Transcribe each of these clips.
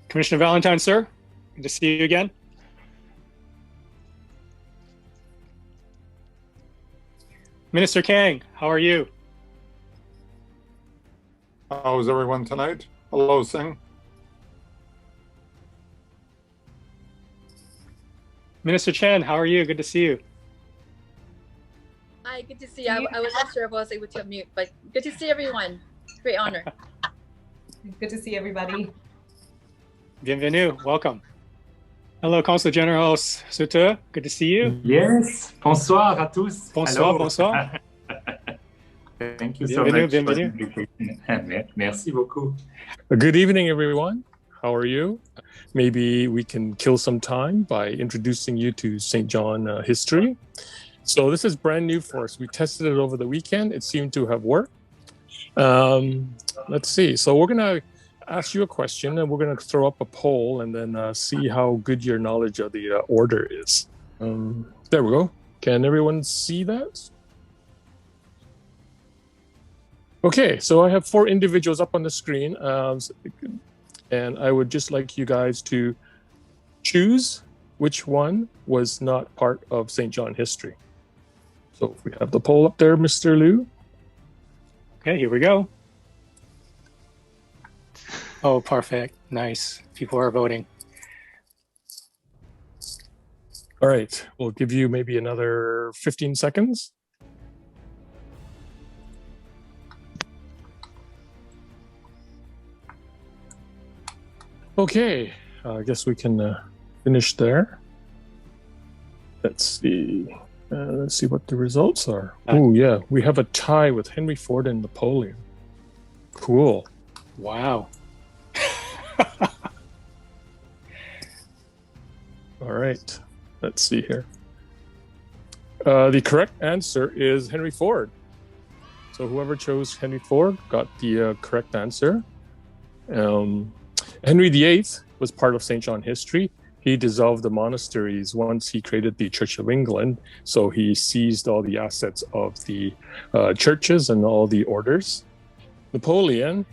Commissioner Valentine, sir, good to see you again. Minister Kang, how are you? How is everyone tonight? Hello, Singh. Minister Chen, how are you? Good to see you. Hi, good to see you. I was not sure if I was able to unmute, but good to see everyone. Great honor. Good to see everybody. Bienvenue, welcome. Hello, Consul General Sutter, good to see you. Yes, bonsoir à tous. Bonsoir, Hello. bonsoir. Thank you so much. Bienvenue. Merci beaucoup. Good evening, everyone. How are you? Maybe we can kill some time by introducing you to St. John history. So this is brand new for us. We tested it over the weekend. It seemed to have worked. Let's see. So we're going to ask you a question, and we're going to throw up a poll and then see how good your knowledge of the order is. There we go. Can everyone see that? Okay, so I have 4 individuals up on the screen, and I would just like you guys to choose which one was not part of St. John history. So if we have the poll up there, Mr. Liu. Okay, here we go. Oh, perfect. Nice. People are voting. All right, we'll give you maybe another 15 seconds. Okay, I guess we can finish there. Let's see. Let's see what the results are. Oh, yeah, we have a tie with Henry Ford and Napoleon. Cool. Wow. All right, let's see here. The correct answer is Henry Ford. So whoever chose Henry Ford got the correct answer. Henry VIII was part of St. John history. He dissolved the monasteries once he created the Church of England. So he seized all the assets of the churches and all the orders. Napoleon,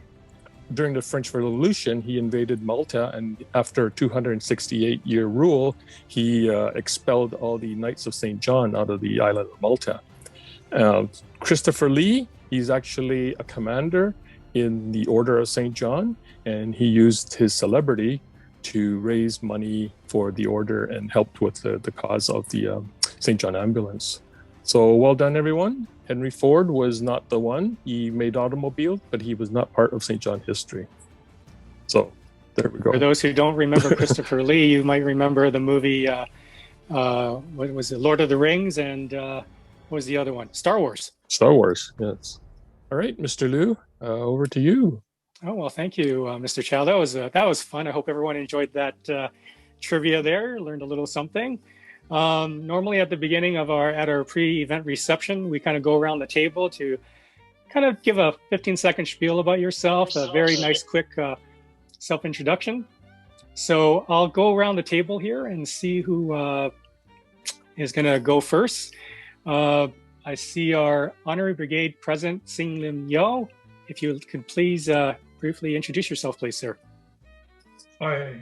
during the French Revolution, he invaded Malta, and after a 268-year rule, he expelled all the Knights of St. John out of the island of Malta. Christopher Lee, he's actually a commander in the Order of St. John, and he used his celebrity to raise money for the order and helped with the cause of the St. John ambulance. So well done, everyone. Henry Ford was not the one. He made automobiles, but he was not part of St. John history. So there we go. For those who don't remember Christopher Lee, you might remember the movie, what was it, Lord of the Rings, and what was the other one? Star Wars. Star Wars, yes. All right, Mr. Liu, over to you. Oh, well, thank you, Mr. Chow. That was fun. I hope everyone enjoyed that trivia there, learned a little something. Normally at the beginning of our pre-event reception, we kind of go around the table to kind of give a 15-second spiel about yourself, a very nice, quick self-introduction. So I'll go around the table here and see who is going to go first. I see our Honorary Brigade President, Sing Lim Yo. If you could please briefly introduce yourself, please, sir. Hi,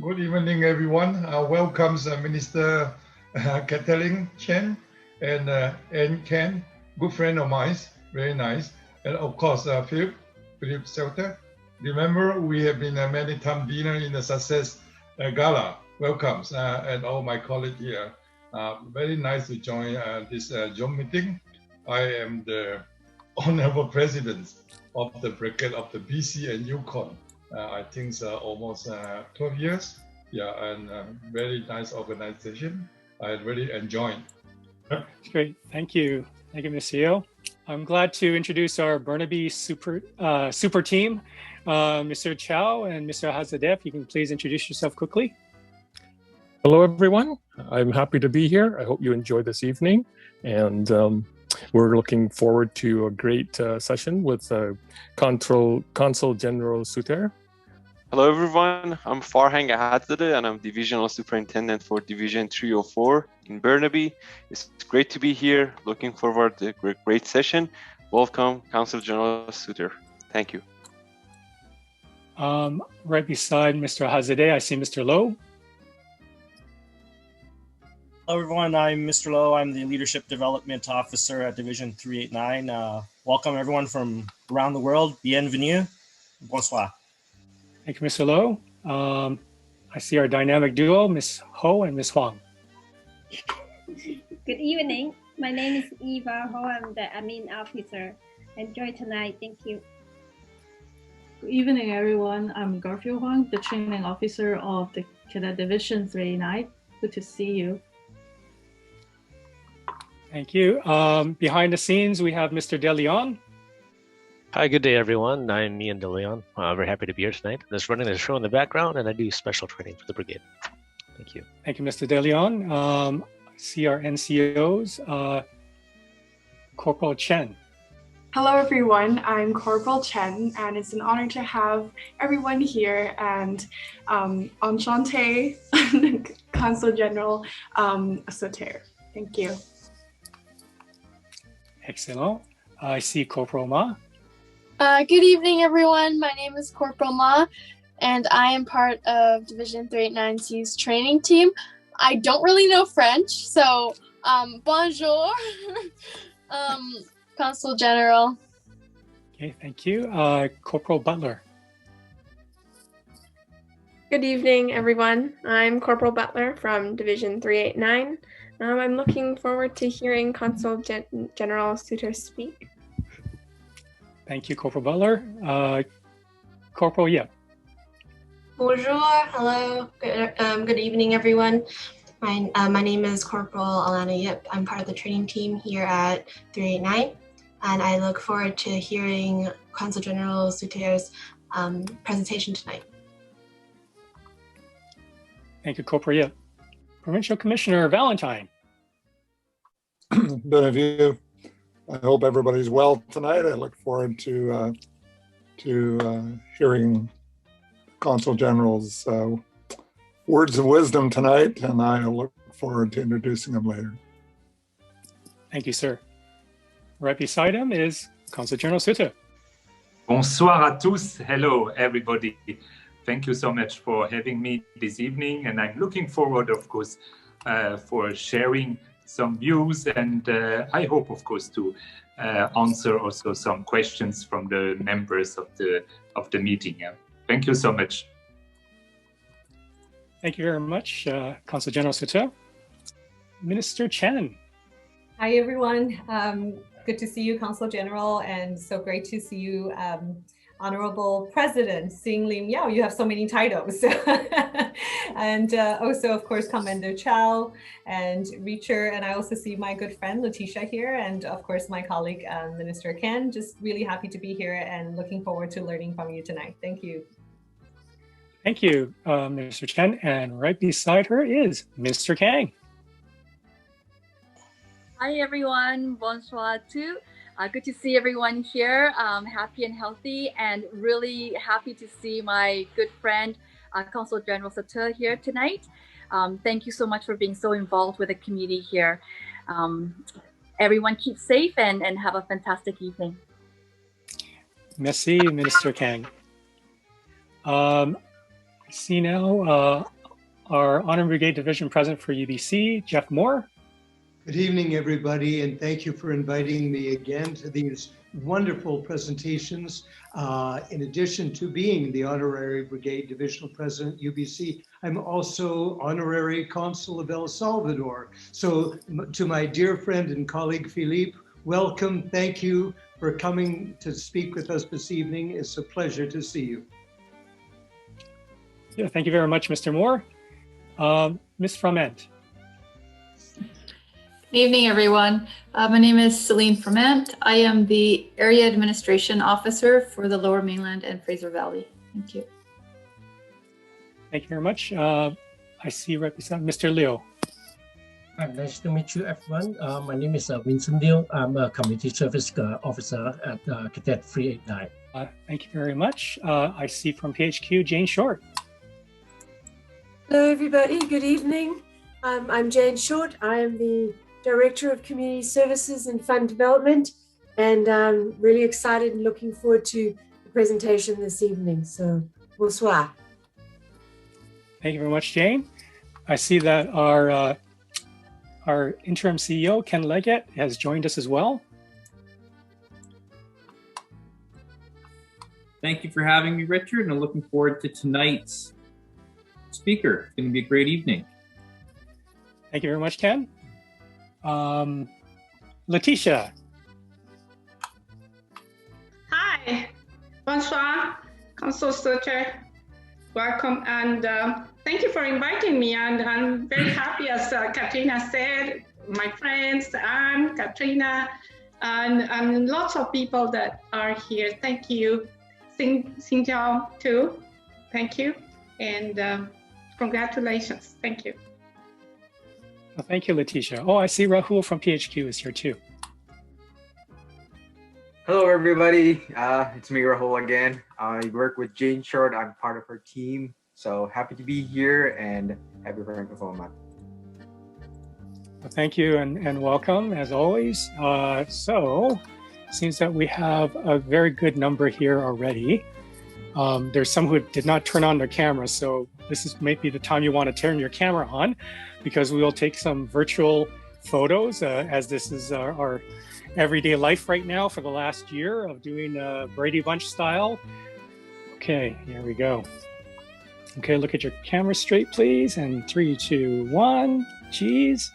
good evening, everyone. Welcome, Minister Kathleen Chen and Ken, good friend of mine, very nice. And of course, Philippe Sutter. Remember, we have been many times dinner in the Success Gala. Welcome, and all my colleagues here. Very nice to join this Zoom meeting. I am the Honorable President of the Brigade of the BC and Yukon. I think almost 12 years. Yeah, and very nice organization. I really enjoyed. Great, thank you. Thank you, Ms. Yeo. I'm glad to introduce our Burnaby super team, Mr. Chow and Mr. Ahadzadeh. If you can please introduce yourself quickly. Hello, everyone. I'm happy to be here. I hope you enjoyed this evening. And we're looking forward to a great session with Consul General Sutter. Hello, everyone. I'm Farhang Ahadzadeh, and I'm Divisional Superintendent for Division 304 in Burnaby. It's great to be here. Looking forward to a great session. Welcome, Consul General Sutter. Thank you. Right beside Mr. Ahadzadeh, I see Mr. Lowe. Hello, everyone. I'm Mr. Lowe. I'm the Leadership Development Officer at Division 389. Welcome, everyone from around the world. Bienvenue. Bonsoir. Thank you, Mr. Lowe. I see our dynamic duo, Ms. Ho and Ms. Huang. Good evening. My name is Eva Ho. I'm the admin officer. Enjoy tonight. Thank you. Good evening, everyone. I'm Garfield Huang, the training officer of the Cadet Division 389. Good to see you. Thank you. Behind the scenes, we have Mr. De Leon. Hi, good day, everyone. I'm Ian De Leon. Very happy to be here tonight. I'm just running the show in the background, and I do special training for the brigade. Thank you. Thank you, Mr. De Leon. I see our NCOs, Corporal Chen. Hello, everyone. I'm Corporal Chen, and it's an honor to have everyone here. And enchanté, Consul General Sutter. Thank you. Excellent. I see Corporal Ma. Good evening, everyone. My name is Corporal Ma, and I am part of Division 389C's training team. I don't really know French, so bonjour, Consul General. Okay, thank you. Corporal Butler. Good evening, everyone. I'm Corporal Butler from Division 389. I'm looking forward to hearing Consul General Sutter speak. Thank you, Corporal Butler. Corporal Yip. Bonjour, hello, good evening, everyone. My name is Corporal Alana Yip. I'm part of the training team here at 389, and I look forward to hearing Consul General Sutter's presentation tonight. Thank you, Corporal Yip. Provincial Commissioner Valentine. Bienvenue. I hope everybody's well tonight. I look forward to hearing Consul General's words of wisdom tonight, and I look forward to introducing him later. Thank you, sir. Right beside him is Consul General Sutter. Bonsoir à tous. Hello, everybody. Thank you so much for having me this evening, and I'm looking forward, of course, for sharing some views, and I hope, of course, to answer also some questions from the members of the meeting. Thank you so much. Thank you very much, Consul General Sutter. Minister Chen. Hi, everyone. Good to see you, Consul General, and so great to see you, Honorable President Sing Lim Yao. You have so many titles. And also, of course, Commander Chow and Reacher. And I also see my good friend Letitia here. And of course, my colleague, Minister Ken. Just really happy to be here and looking forward to learning from you tonight. Thank you. Thank you, Minister Chen. And right beside her is Minister Kang. Hi, everyone. Bonsoir too. Good to see everyone here, happy and healthy, and really happy to see my good friend, Consul General Sutter here tonight. Thank you so much for being so involved with the community here. Everyone keep safe and have a fantastic evening. Merci, Minister Kang. See now our Honor Brigade Division President for UBC, Jeff Moore. Good evening, everybody, and thank you for inviting me again to these wonderful presentations. In addition to being the Honorary Brigade Divisional President, UBC, I'm also Honorary Consul of El Salvador. So to my dear friend and colleague, Philippe, welcome. Thank you for coming to speak with us this evening. It's a pleasure to see you. Yeah, thank you very much, Mr. Moore. Ms. Froment. Good evening, everyone. My name is Celine Froment. I am the Area Administration Officer for the Lower Mainland and Fraser Valley. Thank you. Thank you very much. I see right beside Mr. Liu. Nice to meet you, everyone. My name is Vincent Liu. I'm a Community Service Officer at Cadet 389. Thank you very much. I see from PHQ, Jane Short. Hello, everybody. Good evening. I'm Jane Short. I am the Director of Community Services and Fund Development, and I'm really excited and looking forward to the presentation this evening. So Bonsoir. Thank you very much, Jane. I see that our interim CEO, Ken Leggatt, has joined us as well. Thank you for having me, Richard, and I'm looking forward to tonight's speaker. It's going to be a great evening. Thank you very much, Ken. Letitia. Hi, bonsoir, Consul Sutter. Welcome, and thank you for inviting me. And I'm very happy, as Katrina said, my friends, Anne, Katrina, and lots of people that are here. Thank you. Xin chào too. Thank you. And congratulations. Thank you. Well, thank you, Letitia. Oh, I see Rahul from PHQ is here too. Hello, everybody. It's me, Rahul, again. I work with Jane Short. I'm part of her team. So happy to be here and happy Francophonie Month. Well, thank you and welcome as always. So seems that we have a very good number here already. There's some who did not turn on their camera, so this is maybe the time you want to turn your camera on, because we will take some virtual photos as this is our everyday life right now for the last year of doing Brady Bunch style. Okay, here we go. Okay, look at your camera straight, please. And 3, 2, 1, cheese.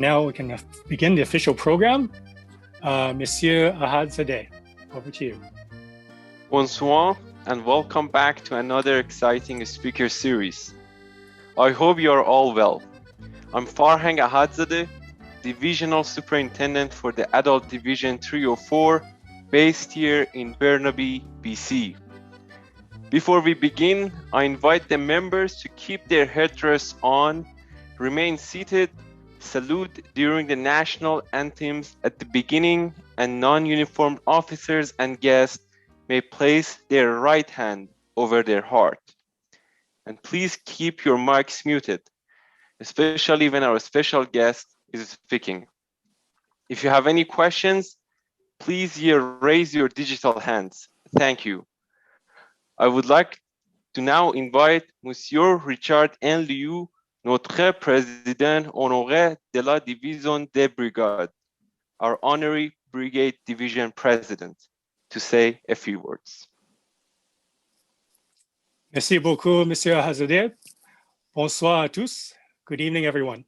Now we can begin the official program. Monsieur Ahadzadeh, over to you. Bonsoir and welcome back to another exciting speaker series. I hope you are all well. I'm Farhang Ahadzadeh, Divisional Superintendent for the Adult Division 304, based here in Burnaby, BC. Before we begin, I invite the members to keep their headrests on, remain seated, salute during the national anthems at the beginning, and non-uniformed officers and guests may place their right hand over their heart. And please keep your mics muted, especially when our special guest is speaking. If you have any questions, please raise your digital hands. Thank you. I would like to now invite Monsieur Richard N. Liu, Notre Président Honoré de la Division des Brigades, our Honorary Brigade Division President, to say a few words. Merci beaucoup, Monsieur Ahadzadeh. Bonsoir à tous. Good evening, everyone.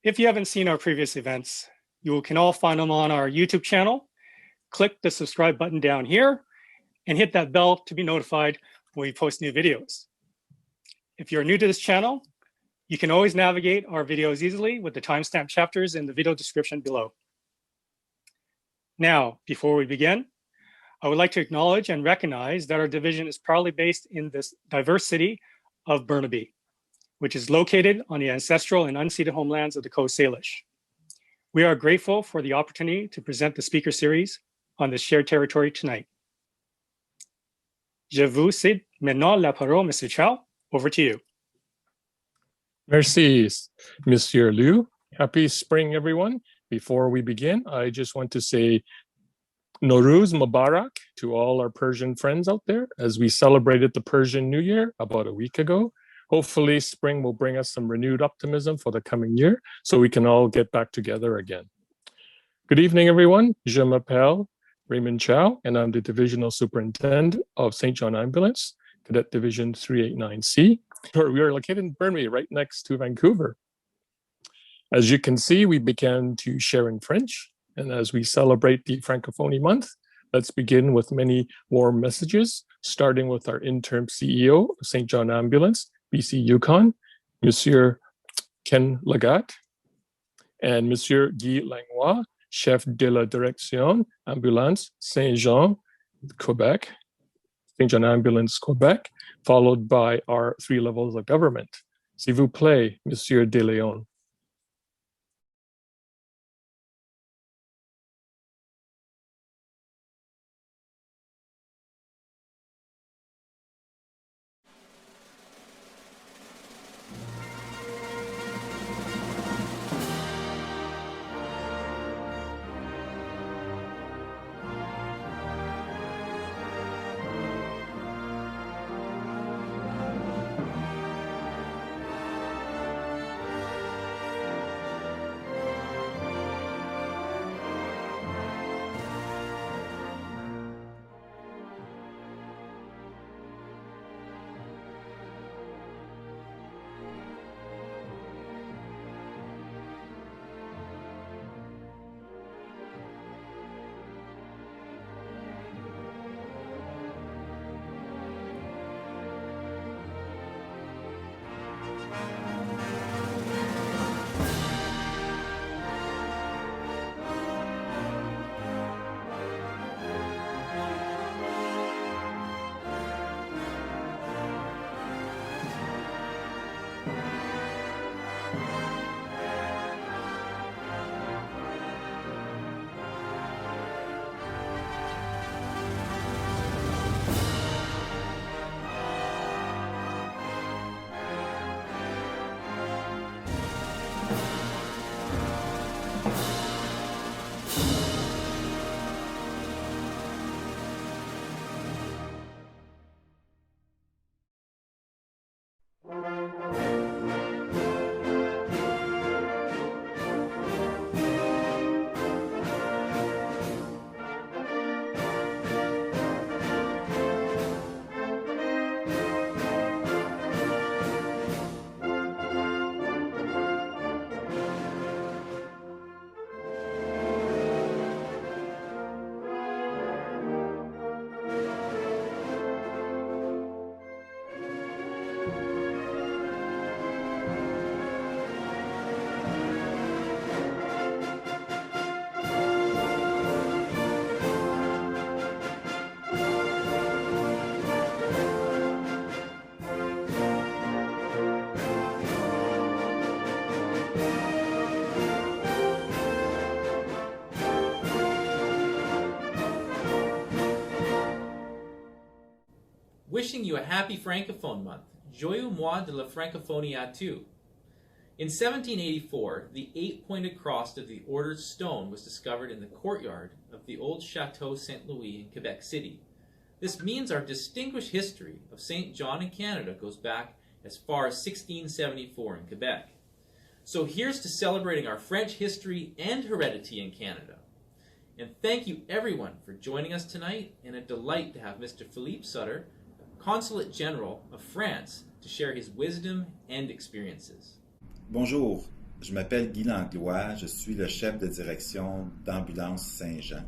If you haven't seen our previous events, you can all find them on our YouTube channel. Click the subscribe button down here and hit that bell to be notified when we post new videos. If you're new to this channel, you can always navigate our videos easily with the timestamp chapters in the video description below. Now, before we begin, I would like to acknowledge and recognize that our division is proudly based in this diverse city of Burnaby, which is located on the ancestral and unceded homelands of the Coast Salish. We are grateful for the opportunity to present the speaker series on this shared territory tonight. Je vous cède maintenant la parole, Monsieur Chow. Over to you. Merci, Monsieur Liu. Happy spring, everyone. Before we begin, I just want to say Nowruz Mubarak to all our Persian friends out there as we celebrated the Persian New Year about a week ago. Hopefully, spring will bring us some renewed optimism for the coming year so we can all get back together again. Good evening, everyone. Je m'appelle Raymond Chow, and I'm the Divisional Superintendent of St. John Ambulance, Cadet Division 389C. We are located in Burnaby, right next to Vancouver. As you can see, we began to share in French, and as we celebrate the Francophonie Month, let's begin with many warm messages, starting with our interim CEO of St. John Ambulance, BC Yukon, Monsieur Ken Leggatt, and Monsieur Guy Langlois, Chef de la Direction Ambulance Saint-Jean, Quebec, St. John Ambulance, Quebec, followed by our 3 levels of government. S'il vous plaît, Monsieur De Leon. Wishing you a happy Francophone month. Joyeux mois de la Francophonie à tous. In 1784, the 8-pointed cross of the Order's stone was discovered in the courtyard of the old Chateau St. Louis in Quebec City. This means our distinguished history of St. John in Canada goes back as far as 1674 in Quebec. So here's to celebrating our French history and heredity in Canada. And thank you everyone for joining us tonight, and a delight to have Mr. Philippe Sutter, Consul General of France, to share his wisdom and experiences. Bonjour, je m'appelle Guy Langlois, je suis le chef de direction d'Ambulance Saint-Jean.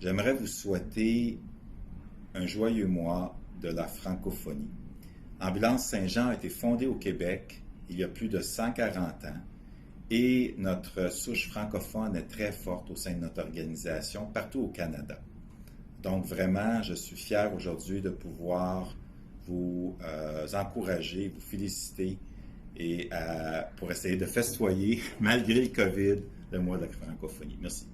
J'aimerais vous souhaiter un joyeux mois de la francophonie. Ambulance Saint-Jean a été fondée au Québec il y a plus de 140 ans et notre souche francophone est très forte au sein de notre organisation partout au Canada. Donc vraiment, je suis fier aujourd'hui de pouvoir vous encourager, vous féliciter et pour essayer de festoyer, malgré le COVID, le mois de la francophonie. Merci.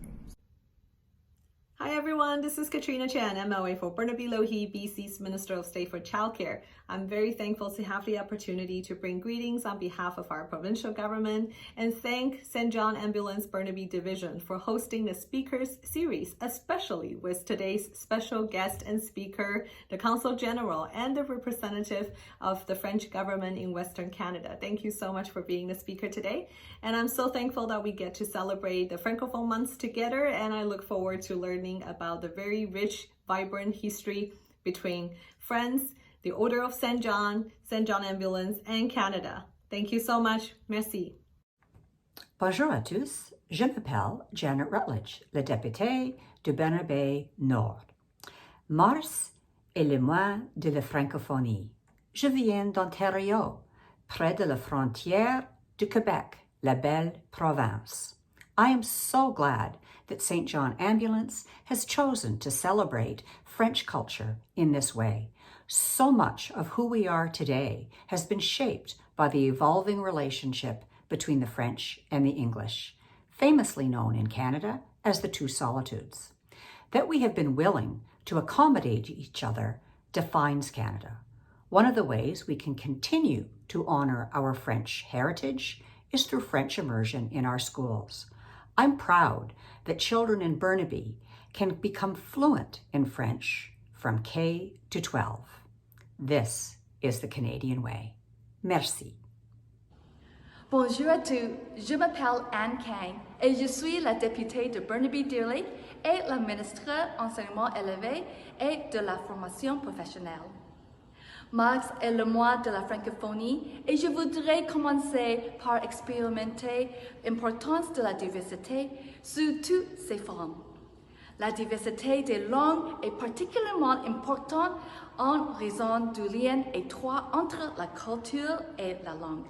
Hi everyone, this is Katrina Chen, MLA for Burnaby Lougheed, BC's Minister of State for Childcare. I'm very thankful to have the opportunity to bring greetings on behalf of our provincial government and thank St. John Ambulance Burnaby Division for hosting the speakers series, especially with today's special guest and speaker, the Consul General and the representative of the French government in Western Canada. Thank you so much for being the speaker today. And I'm so thankful that we get to celebrate the Francophone months together, and I look forward to learning about the very rich, vibrant history between France, the Order of St. John Ambulance, and Canada. Thank you so much. Merci. Bonjour à tous, je m'appelle Janet Routledge, la députée du Burnaby Nord. Mars est le mois de la francophonie. Je viens d'Ontario, près de la frontière du Québec, la belle province. I am so glad that St. John Ambulance has chosen to celebrate French culture in this way. So much of who we are today has been shaped by the evolving relationship between the French and the English, famously known in Canada as the two solitudes. That we have been willing to accommodate each other defines Canada. One of the ways we can continue to honor our French heritage is through French immersion in our schools. I'm proud that children in Burnaby can become fluent in French from K to 12. This is the Canadian way. Merci. Bonjour à tous, je m'appelle Anne Kang et je suis la députée de Burnaby-Dearly et la ministre enseignement élevé et de la formation professionnelle. Mars est le mois de la francophonie et je voudrais commencer par expérimenter l'importance de la diversité sous toutes ses formes. La diversité des langues est particulièrement importante en raison du lien étroit entre la culture et la langue.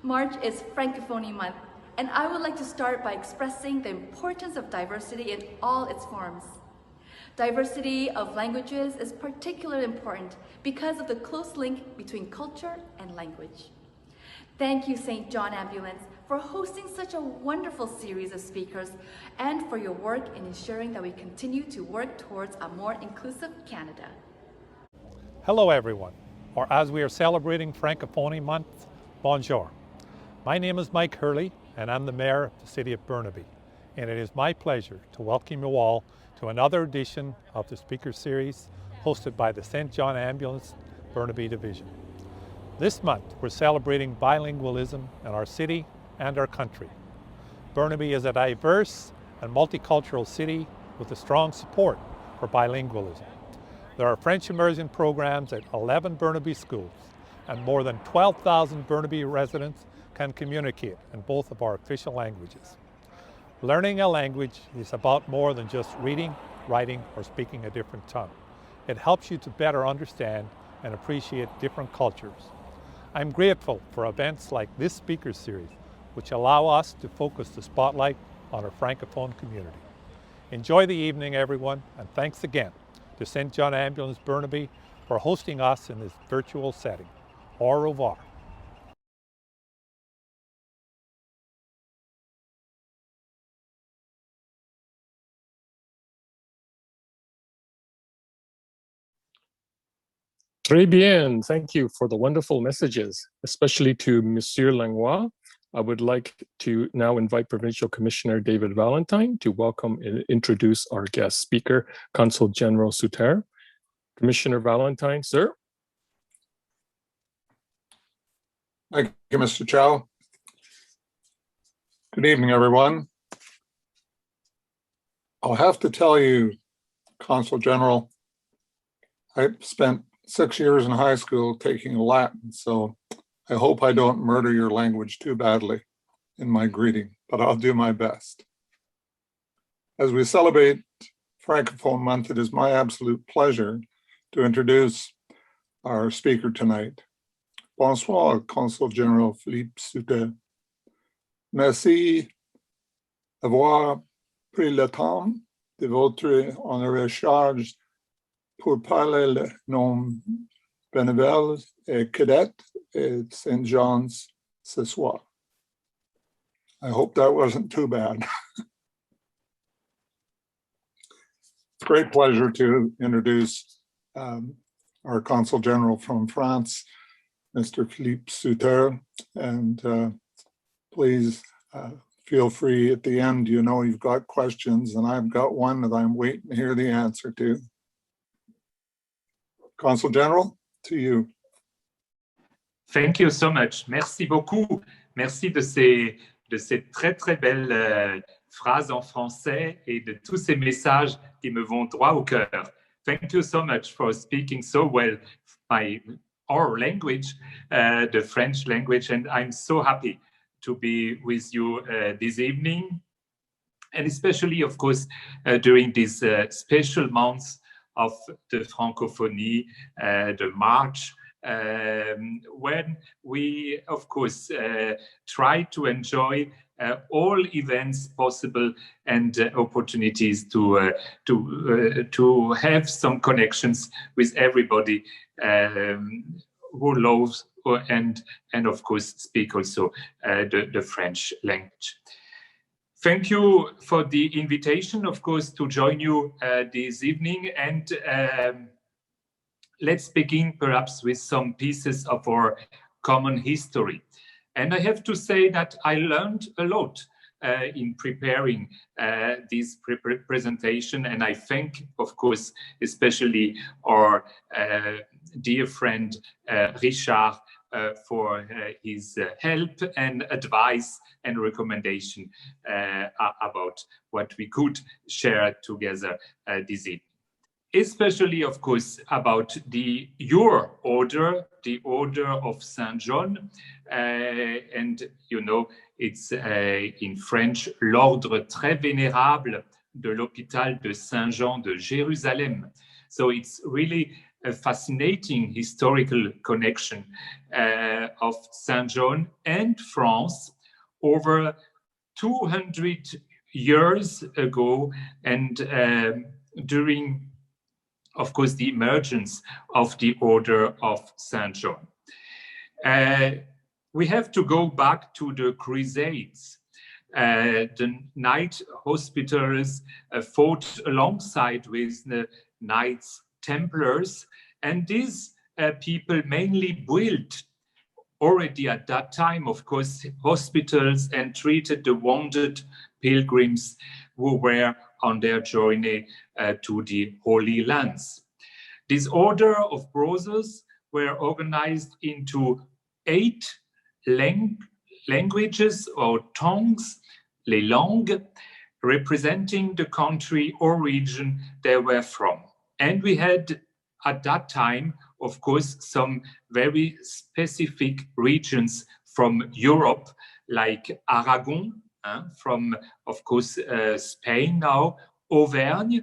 March is Francophonie Month, and I would like to start by expressing the importance of diversity in all its forms. Diversity of languages is particularly important because of the close link between culture and language. Thank you, St. John Ambulance, for hosting such a wonderful series of speakers and for your work in ensuring that we continue to work towards a more inclusive Canada. Hello everyone, or as we are celebrating Francophonie Month, bonjour. My name is Mike Hurley and I'm the Mayor of the City of Burnaby, and it is my pleasure to welcome you all to another edition of the Speaker Series hosted by the St. John Ambulance Burnaby Division. This month we're celebrating bilingualism in our city and our country. Burnaby is a diverse and multicultural city with a strong support for bilingualism. There are French immersion programs at 11 Burnaby schools, and more than 12,000 Burnaby residents can communicate in both of our official languages. Learning a language is about more than just reading, writing, or speaking a different tongue. It helps you to better understand and appreciate different cultures. I'm grateful for events like this speaker series, which allow us to focus the spotlight on our Francophone community. Enjoy the evening, everyone, and thanks again to St. John Ambulance Burnaby for hosting us in this virtual setting. Au revoir. Très bien, thank you for the wonderful messages, especially to Monsieur Langlois. I would like to now invite Provincial Commissioner David Valentine to welcome and introduce our guest speaker, Consul General Sutter. Commissioner Valentine, sir. Thank you, Mr. Chow. Good evening, everyone. I'll have to tell you, Consul General, I spent 6 years in high school taking Latin, so I hope I don't murder your language too badly in my greeting, but I'll do my best. As we celebrate Francophone Month, it is my absolute pleasure to introduce our speaker tonight. Bonsoir, Consul General Philippe Sutter. Merci d'avoir pris le temps de votre honorable charge pour parler le nom bénévole et cadet et St. John's ce soir. I hope that wasn't too bad. Great pleasure to introduce our Consul General from France, Mr. Philippe Sutter, and please feel free at the end, you know you've got questions, and I've got one that I'm waiting to hear the answer to. Consul General, to you. Thank you so much. Merci beaucoup. Merci de ces très, très belles phrases en français et de tous ces messages qui me vont droit au cœur. Thank you so much for speaking so well our language, the French language, and I'm so happy to be with you this evening, and especially, of course, during these special months of the Francophonie, the March, when we, of course, try to enjoy all events possible and opportunities to have some connections with everybody who loves and of course speak also the French language. Thank you for the invitation, of course, to join you this evening, and let's begin perhaps with some pieces of our common history. And I have to say that I learned a lot in preparing this presentation, and I thank, of course, especially our dear friend Richard for his help and advice and recommendation about what we could share together this evening. Especially, of course, about your order, the Order of Saint John, and you know, it's in French, l'Ordre très vénérable de l'Hôpital de Saint-Jean de Jérusalem. So it's really a fascinating historical connection of Saint John and France over 200 years ago, and during, of course, the emergence of the Order of Saint John. we have to go back to the Crusades. The Knight Hospitallers fought alongside with the Knights Templars, and these people mainly built already at that time, of course, hospitals and treated the wounded pilgrims who were on their journey to the Holy Lands. This order of brothers were organized into 8 languages or tongues, les langues, representing the country or region they were from. And we had at that time, of course, some very specific regions from Europe, like Aragon, from, of course, Spain now, Auvergne,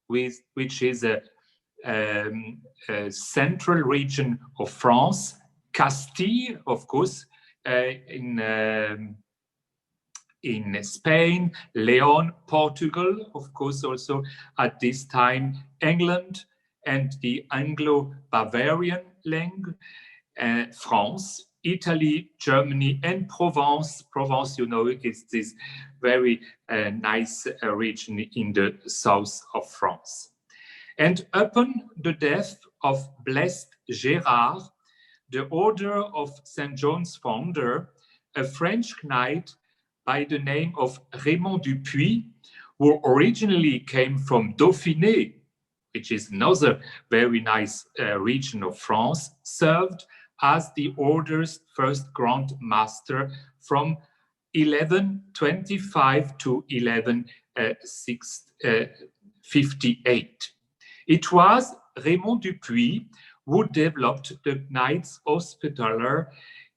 which is a central region of France, Castile, of course, in Spain, Leon, Portugal, of course, also at this time, England, and the Anglo-Bavarian language, France, Italy, Germany, and Provence. Provence, you know, is this very nice region in the south of France. And upon the death of Blessed Gérard, the order of St. John's founder, a French knight by the name of Raymond du Puy, who originally came from Dauphiné, which is another very nice region of France, served as the order's first Grand Master from 1125 to 1158. It was Raymond du Puy who developed the Knights Hospitaller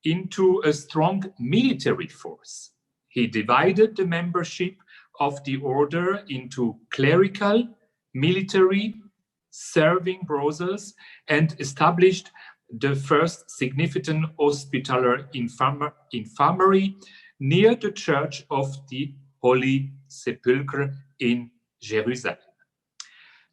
into a strong military force. He divided the membership of the order into clerical, military, serving brothers, and established the first significant hospitaller infirmary near the Church of the Holy Sepulchre in Jerusalem.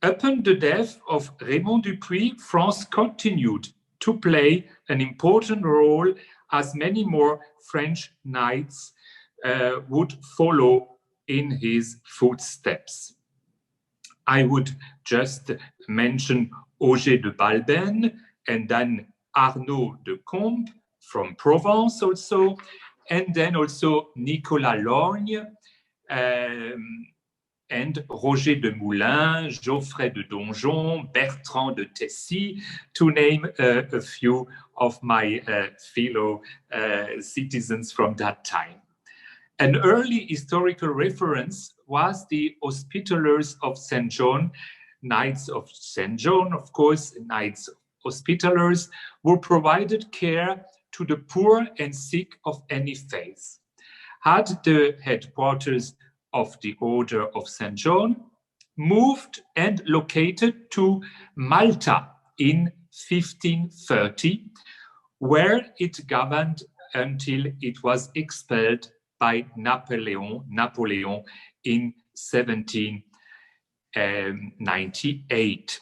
Upon the death of Raymond du Puy, France continued to play an important role as many more French knights would follow in his footsteps. I would just mention Auger de Balben and then Arnaud de Combe from Provence also, and then also Nicolas Lorgne, and Roger de Moulin, Geoffrey de Donjon, Bertrand de Tessy, to name a few of my fellow citizens from that time. An early historical reference was the Hospitallers of St. John, Knights of St. John, of course, Knights Hospitallers, who provided care to the poor and sick of any faith. Had the headquarters of the Order of St. John moved and located to Malta in 1530, where it governed until it was expelled by Napoleon in 1798.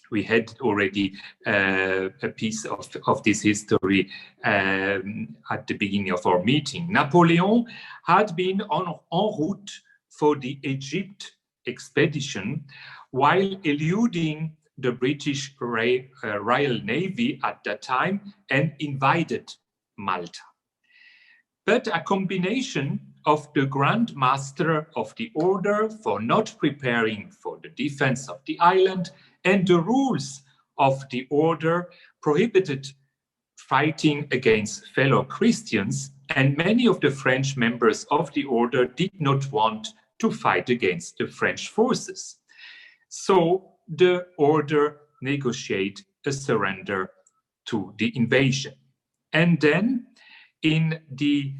We had already a piece of this history at the beginning of our meeting. Napoleon had been en route for the Egypt expedition while eluding the British Royal Navy at that time and invaded Malta. But a combination of the Grand Master of the Order for not preparing for the defense of the island and the rules of the order prohibited fighting against fellow Christians, and many of the French members of the order did not want to fight against the French forces. So the order negotiated a surrender to the invasion. And then in the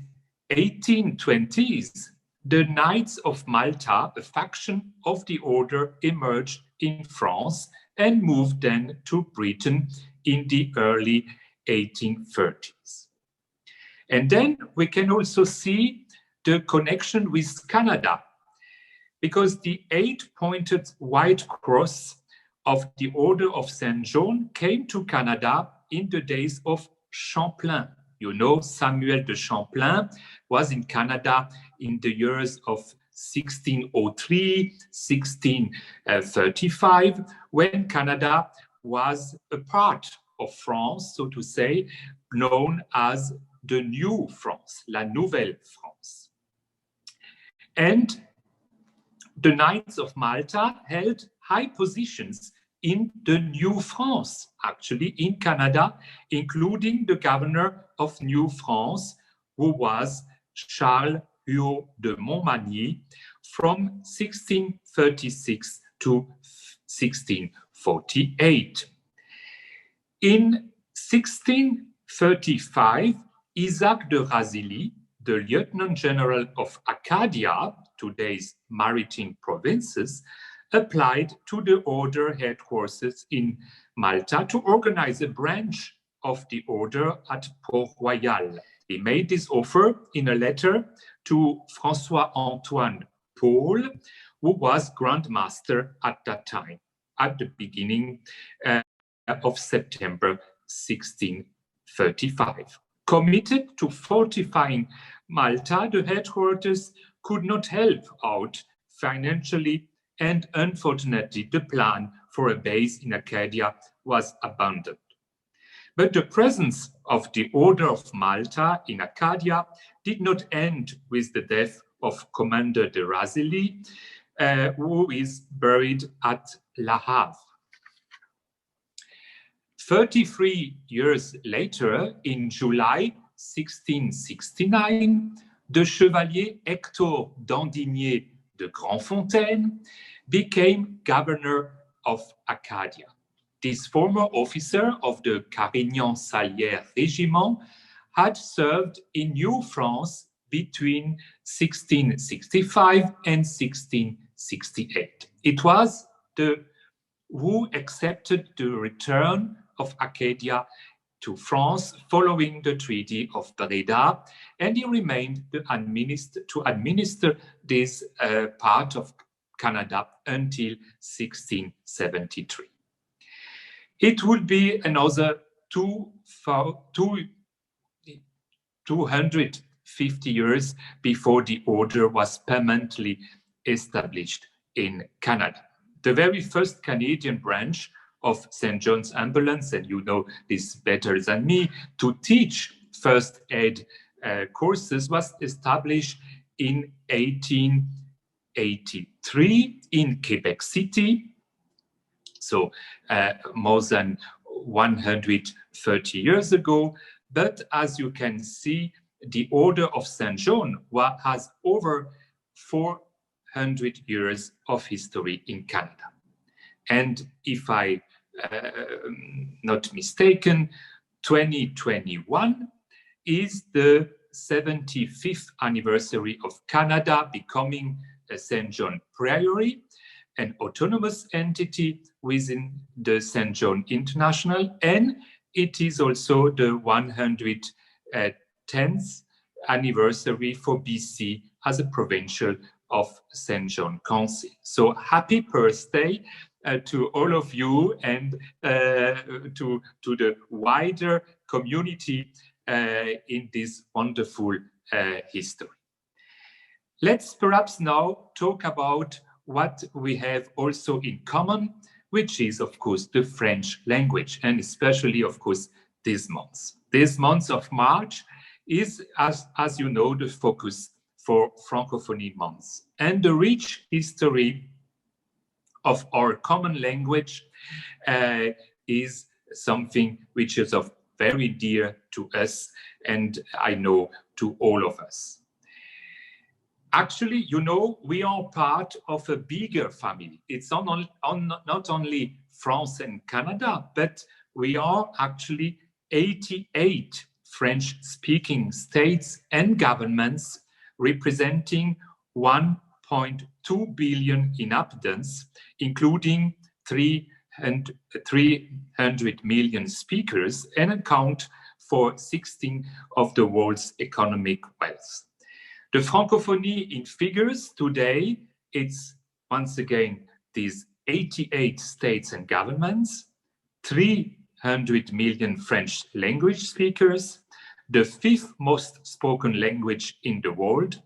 1820s, the Knights of Malta, a faction of the order, emerged in France and moved then to Britain in the early 1830s. And then we can also see the connection with Canada, because the 8-pointed white cross of the Order of St. John came to Canada in the days of Champlain. You know, Samuel de Champlain was in Canada in the years of 1603, 1635, when Canada was a part of France, so to say, known as the New France, La Nouvelle France. And the Knights of Malta held high positions in the New France, actually in Canada, including the governor of New France, who was Charles Huot de Montmagny from 1636 to 1648. In 1635, Isaac de Razilly, the Lieutenant General of Acadia, today's maritime provinces, applied to the order headquarters in Malta to organize a branch of the order at Port-Royal. He made this offer in a letter to François-Antoine Paul, who was Grand Master at that time, at the beginning of September 1635. Committed to fortifying Malta, the headquarters could not help out financially, and unfortunately, the plan for a base in Acadia was abandoned. But the presence of the Order of Malta in Acadia did not end with the death of Commander de Razilly, who is buried at La Havre. 33 years later, in July 1669, the Chevalier Hector d'Andigné de Grandfontaine became governor of Acadia. This former officer of the Carignan-Salière Regiment had served in New France between 1665 and 1668. It was who accepted the return of Acadia to France following the Treaty of Breda, and he remained to administer this part of Canada until 1673. It would be another 250 years before the order was permanently established in Canada. The very first Canadian branch of St. John's Ambulance, and you know this better than me, to teach first aid courses was established in 1883 in Quebec City, so more than 130 years ago. But as you can see, the Order of St. John has over 400 years of history in Canada. And if I not mistaken, 2021 is the 75th anniversary of Canada becoming a St. John Priory, an autonomous entity within the St. John International, and it is also the 110th anniversary for BC as a provincial of St. John Council. So happy birthday to all of you and to the wider community in this wonderful history. Let's perhaps now talk about what we have also in common, which is, of course, the French language, and especially, of course, this month. This month of March is, as you know, the focus for Francophonie months. And the rich history of our common language is something which is of very dear to us, and I know to all of us. Actually, you know, we are part of a bigger family. It's not only France and Canada, but we are actually 88 French-speaking states and governments representing 1.2 billion inhabitants, including 300 million speakers, and account for 16% of the world's economic wealth. The Francophonie in figures today, it's once again these 88 states and governments, 300 million French language speakers, the 5th most spoken language in the world.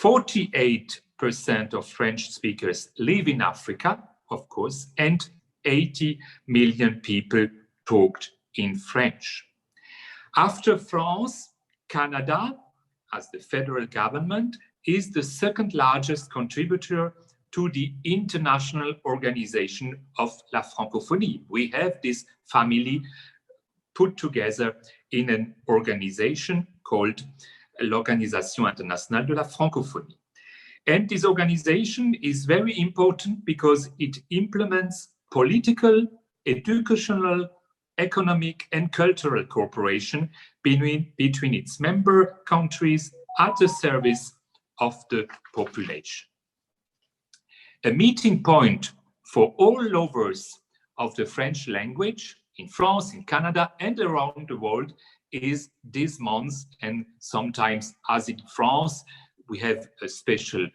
48% of French speakers live in Africa, of course, and 80 million people talked in French. After France, Canada, as the federal government, is the second largest contributor to the International Organization of la Francophonie. We have this family put together in an organization called l'Organisation Internationale de la Francophonie. And this organization is very important because it implements political, educational, economic and cultural cooperation between its member countries at the service of the population. A meeting point for all lovers of the French language in France, in Canada, and around the world is this month, and sometimes, as in France, we have a special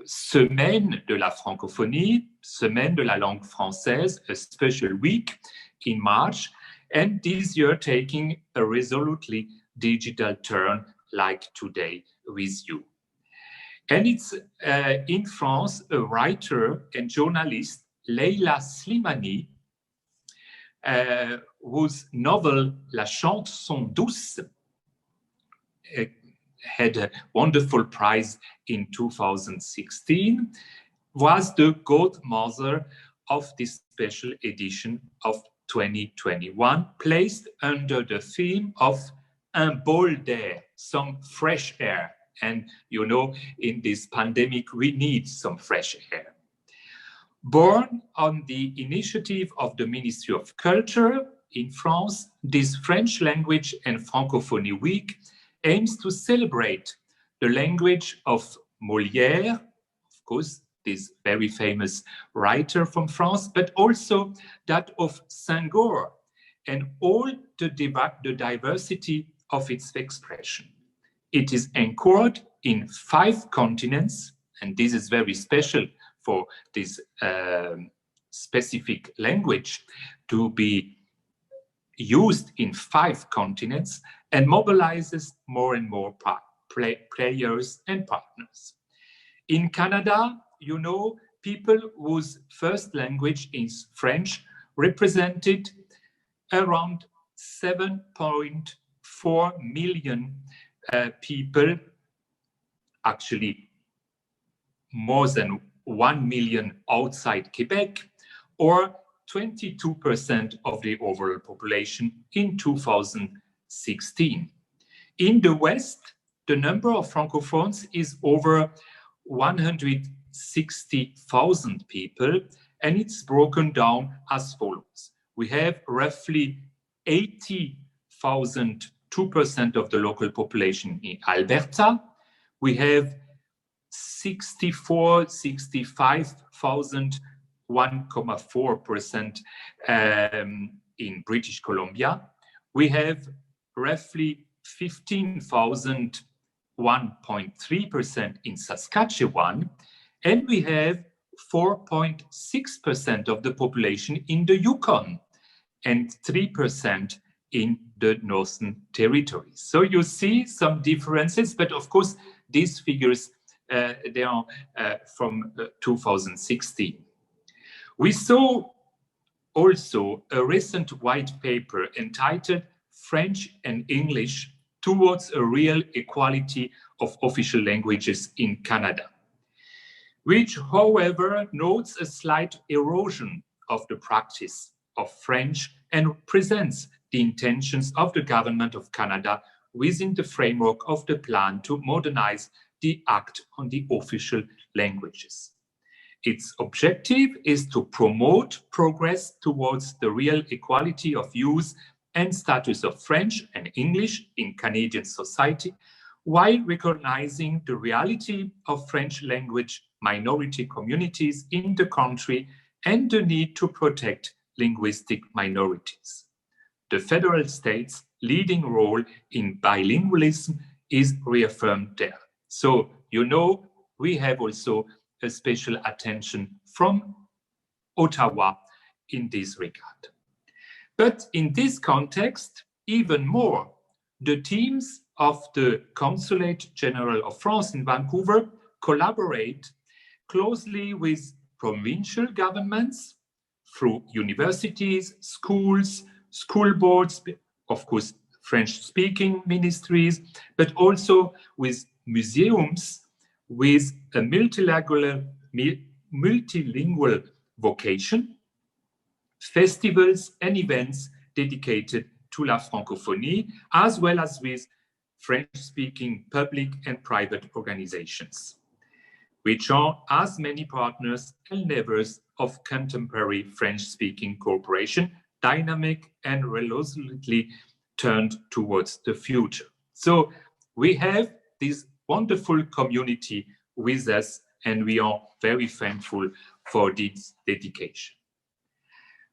Semaine de la Francophonie, Semaine de la langue française, a special week in March, and this year taking a resolutely digital turn like today with you. And it's in France, a writer and journalist, Leila Slimani, whose novel La Chanson Douce had a wonderful prize in 2016, was the godmother of this special edition of 2021, placed under the theme of Un bol d'air, some fresh air. And you know, in this pandemic, we need some fresh air. Born on the initiative of the Ministry of Culture in France, this French Language and Francophonie Week aims to celebrate the language of Molière, of course, this very famous writer from France, but also that of Senghor and all the diversity of its expression. It is anchored in 5 continents, and this is very special for this specific language to be used in 5 continents and mobilizes more and more players and partners. In Canada, you know, people whose first language is French represented around 7.4 million people, actually more than 1 million outside Quebec, or 22% of the overall population in 2016. In the West, the number of Francophones is over 160,000 people, and it's broken down as follows. We have roughly 80,000, 2% of the local population in Alberta. We have 65,000, 1.4% in British Columbia. We have roughly 15,000, 1.3% in Saskatchewan, and we have 4.6% of the population in the Yukon and 3% in the Northern Territories. So you see some differences, but of course, these figures, they are from 2016. We saw also a recent white paper entitled French and English Towards a Real Equality of Official Languages in Canada, which, however, notes a slight erosion of the practice of French and presents the intentions of the Government of Canada within the framework of the plan to modernize the Act on the Official Languages. Its objective is to promote progress towards the real equality of use and status of French and English in Canadian society, while recognizing the reality of French language minority communities in the country and the need to protect linguistic minorities. The federal state's leading role in bilingualism is reaffirmed there. So, you know, we have also a special attention from Ottawa in this regard. But in this context, even more, the teams of the Consulate General of France in Vancouver collaborate closely with provincial governments through universities, schools, school boards, of course, French-speaking ministries, but also with museums with a multilingual vocation, festivals and events dedicated to La Francophonie, as well as with French-speaking public and private organizations, which are as many partners and neighbors of contemporary French-speaking cooperation, dynamic and resolutely turned towards the future. So we have this wonderful community with us, and we are very thankful for this dedication.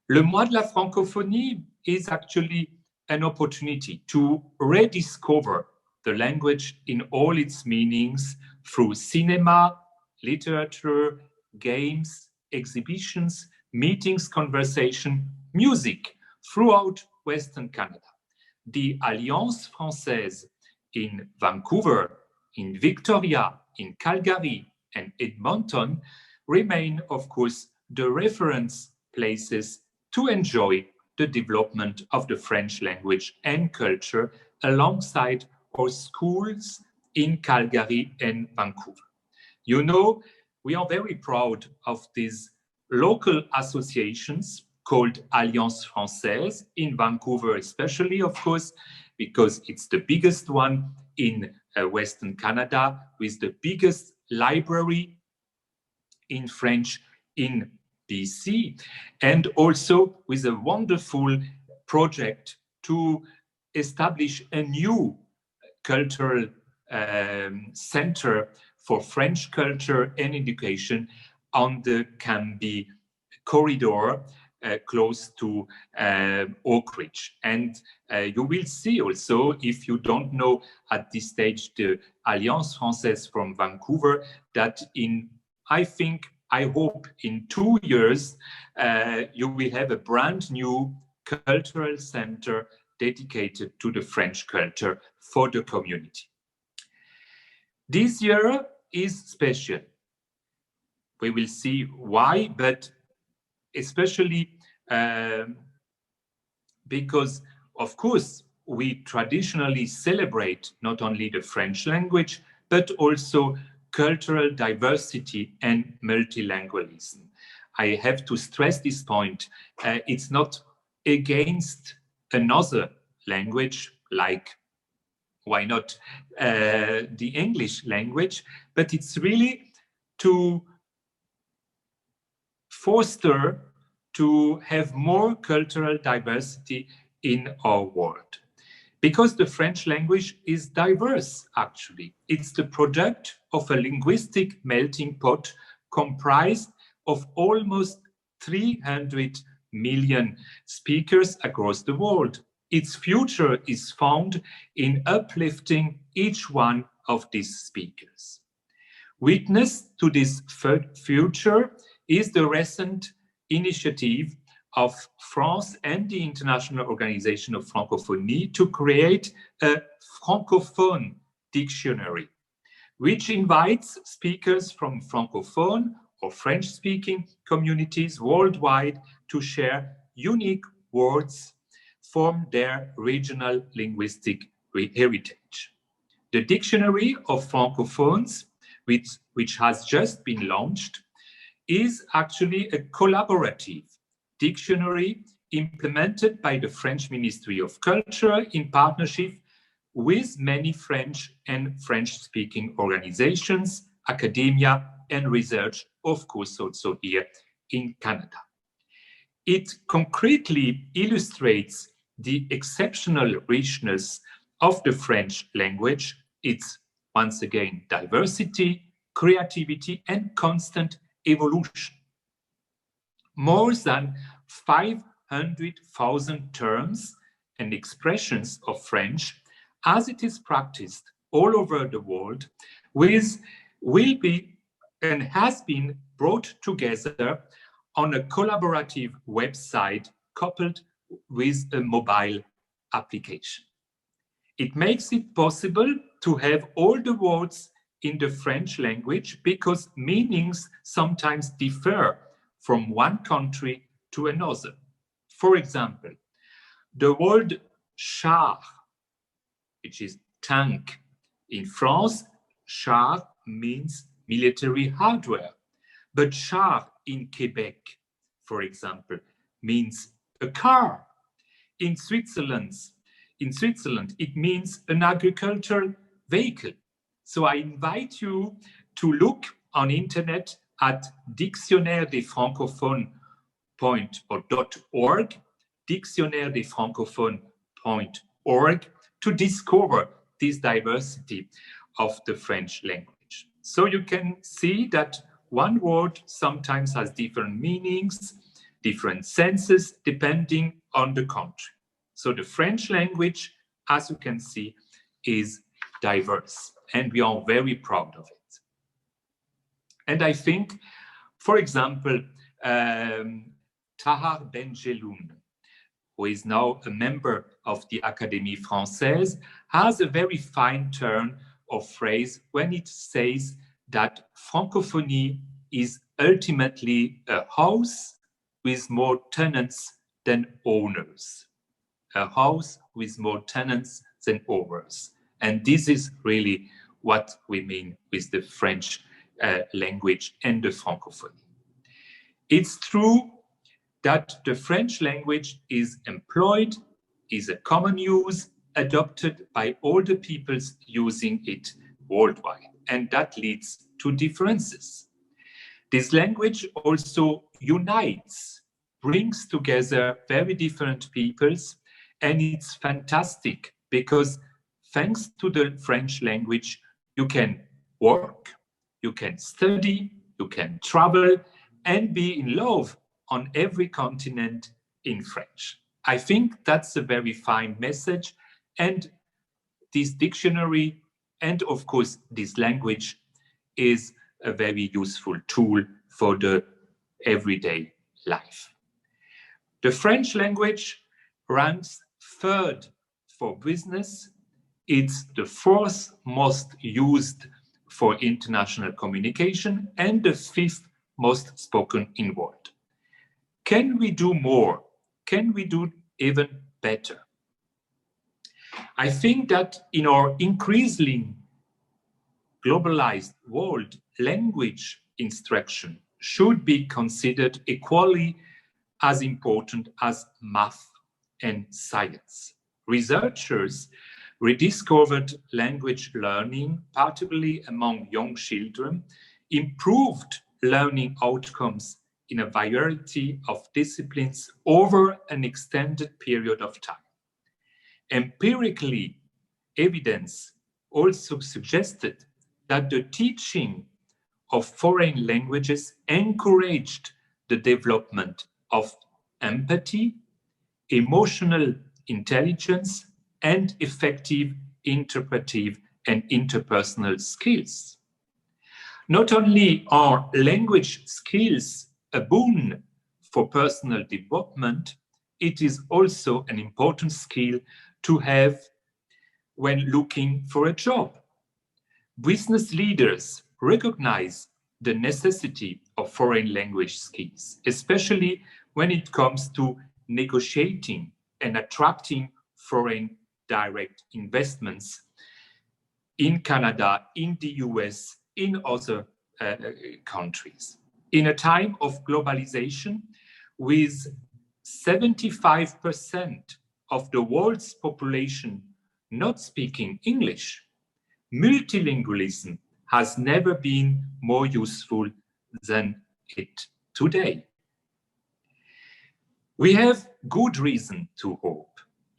Le Mois de la Francophonie is actually an opportunity to rediscover the language in all its meanings through cinema, literature, games, exhibitions, meetings, conversation, music throughout Western Canada. The Alliance Française in Vancouver, in Victoria, in Calgary, and Edmonton remain, of course, the reference places to enjoy the development of the French language and culture alongside our schools in Calgary and Vancouver. You know, we are very proud of these local associations called Alliance Française in Vancouver, especially, of course, because it's the biggest one in Western Canada, with the biggest library in French in BC, and also with a wonderful project to establish a new cultural center for French culture and education on the Cambie corridor, close to Oak Ridge. And you will see also, if you don't know at this stage the Alliance Française from Vancouver, that in, I hope in 2 years, you will have a brand new cultural center dedicated to the French culture for the community. This year is special. We will see why, but especially because, of course, we traditionally celebrate not only the French language, but also cultural diversity and multilingualism. I have to stress this point. It's not against another language, like, why not the English language, but it's really to foster, to have more cultural diversity in our world. Because the French language is diverse, actually. It's the product of a linguistic melting pot comprised of almost 300 million speakers across the world. Its future is found in uplifting each one of these speakers. Witness to this future is the recent initiative of France and the International Organization of Francophonie to create a Francophone dictionary, which invites speakers from Francophone or French-speaking communities worldwide to share unique words from their regional linguistic heritage. The Dictionary of Francophones, which has just been launched, is actually a collaborative dictionary implemented by the French Ministry of Culture in partnership with many French and French-speaking organizations, academia, and research, of course, also here in Canada. It concretely illustrates the exceptional richness of the French language, its, once again, diversity, creativity, and constant evolution. More than 500,000 terms and expressions of French, as it is practiced all over the world, will be and has been brought together on a collaborative website coupled with a mobile application. It makes it possible to have all the words in the French language because meanings sometimes differ from one country to another. For example, the word char, which is tank. In France, char means military hardware, but char in Quebec, for example, means a car. In Switzerland, it means an agricultural vehicle. So I invite you to look on internet at dictionnaire-des-francophones.org, dictionnaire-des-francophones.org, to discover this diversity of the French language. So you can see that one word sometimes has different meanings, different senses, depending on the country. So the French language, as you can see, is diverse, and we are very proud of it. And I think, for example, Tahar Benjeloun, who is now a member of the Académie Française, has a very fine turn of phrase when it says that Francophonie is ultimately a house with more tenants than owners. A house with more tenants than owners. And this is really what we mean with the French language and the Francophonie. It's true that the French language is employed, is a common use, adopted by all the peoples using it worldwide. And that leads to differences. This language also unites, brings together very different peoples, and it's fantastic because thanks to the French language, you can work, you can study, you can travel, and be in love on every continent in French. I think that's a very fine message, and this dictionary and of course this language is a very useful tool for the everyday life. The French language ranks third for business. It's the fourth most used for international communication and the fifth most spoken in the world. Can we do more? Can we do even better? I think that in our increasingly globalized world, language instruction should be considered equally as important as math and science. Researchers rediscovered language learning, particularly among young children, improved learning outcomes in a variety of disciplines over an extended period of time. Empirically, evidence also suggested that the teaching of foreign languages encouraged the development of empathy, emotional intelligence, and effective interpretive and interpersonal skills. Not only are language skills a boon for personal development, it is also an important skill to have when looking for a job. Business leaders recognize the necessity of foreign language skills, especially when it comes to negotiating and attracting foreign direct investments in Canada, in the US, in other countries. In a time of globalization, with 75% of the world's population not speaking English, multilingualism has never been more useful than it today. We have good reason to hope.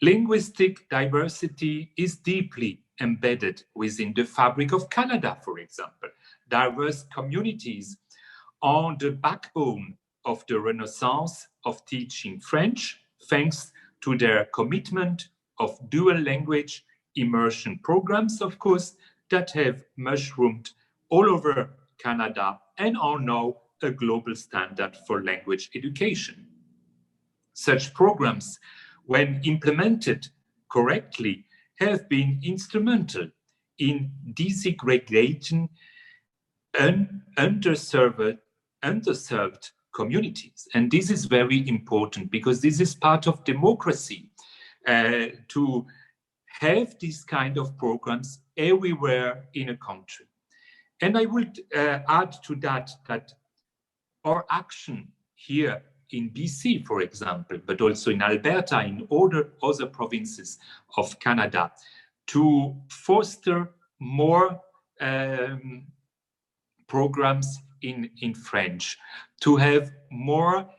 Linguistic diversity is deeply embedded within the fabric of Canada, for example. Diverse communities are the backbone of the renaissance of teaching French, thanks to their commitment of dual language immersion programs, of course, that have mushroomed all over Canada and are now a global standard for language education. Such programs, when implemented correctly, have been instrumental in desegregating underserved communities. And this is very important because this is part of democracy, to have these kind of programs everywhere in a country. And I would add to that our action here in BC, for example, but also in Alberta, in other provinces of Canada, to foster more programs in French, to have more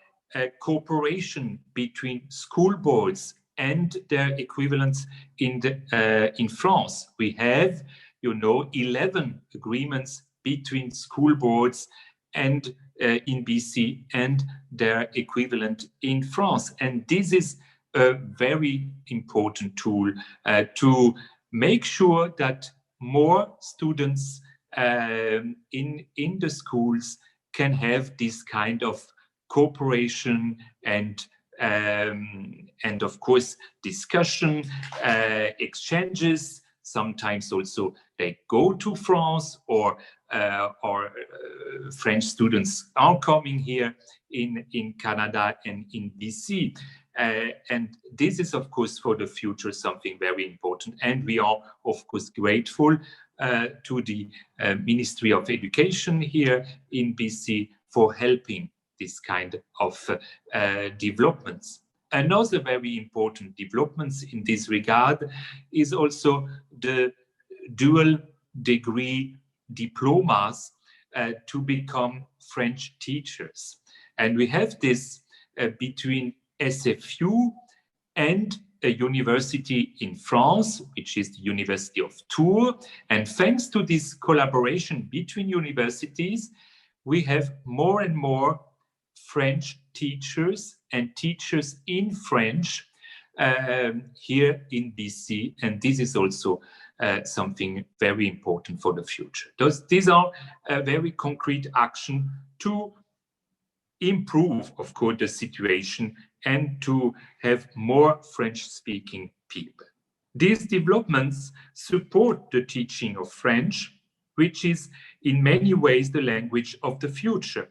cooperation between school boards and their equivalents in France. We have, 11 agreements between school boards and in BC and their equivalent in France. And this is a very important tool to make sure that more students in the schools can have this kind of cooperation and of course discussion, exchanges. Sometimes also they go to France, or French students are coming here in Canada and in BC. And this is, of course, for the future something very important. And we are, of course, grateful to the Ministry of Education here in BC for helping this kind of developments. Another very important development in this regard is also the dual degree diplomas to become French teachers. And we have this between SFU and a university in France, which is the University of Tours. And thanks to this collaboration between universities, we have more and more French teachers and teachers in French here in BC. And this is also something very important for the future. These are a very concrete action to improve, of course, the situation and to have more French-speaking people. These developments support the teaching of French, which is in many ways the language of the future.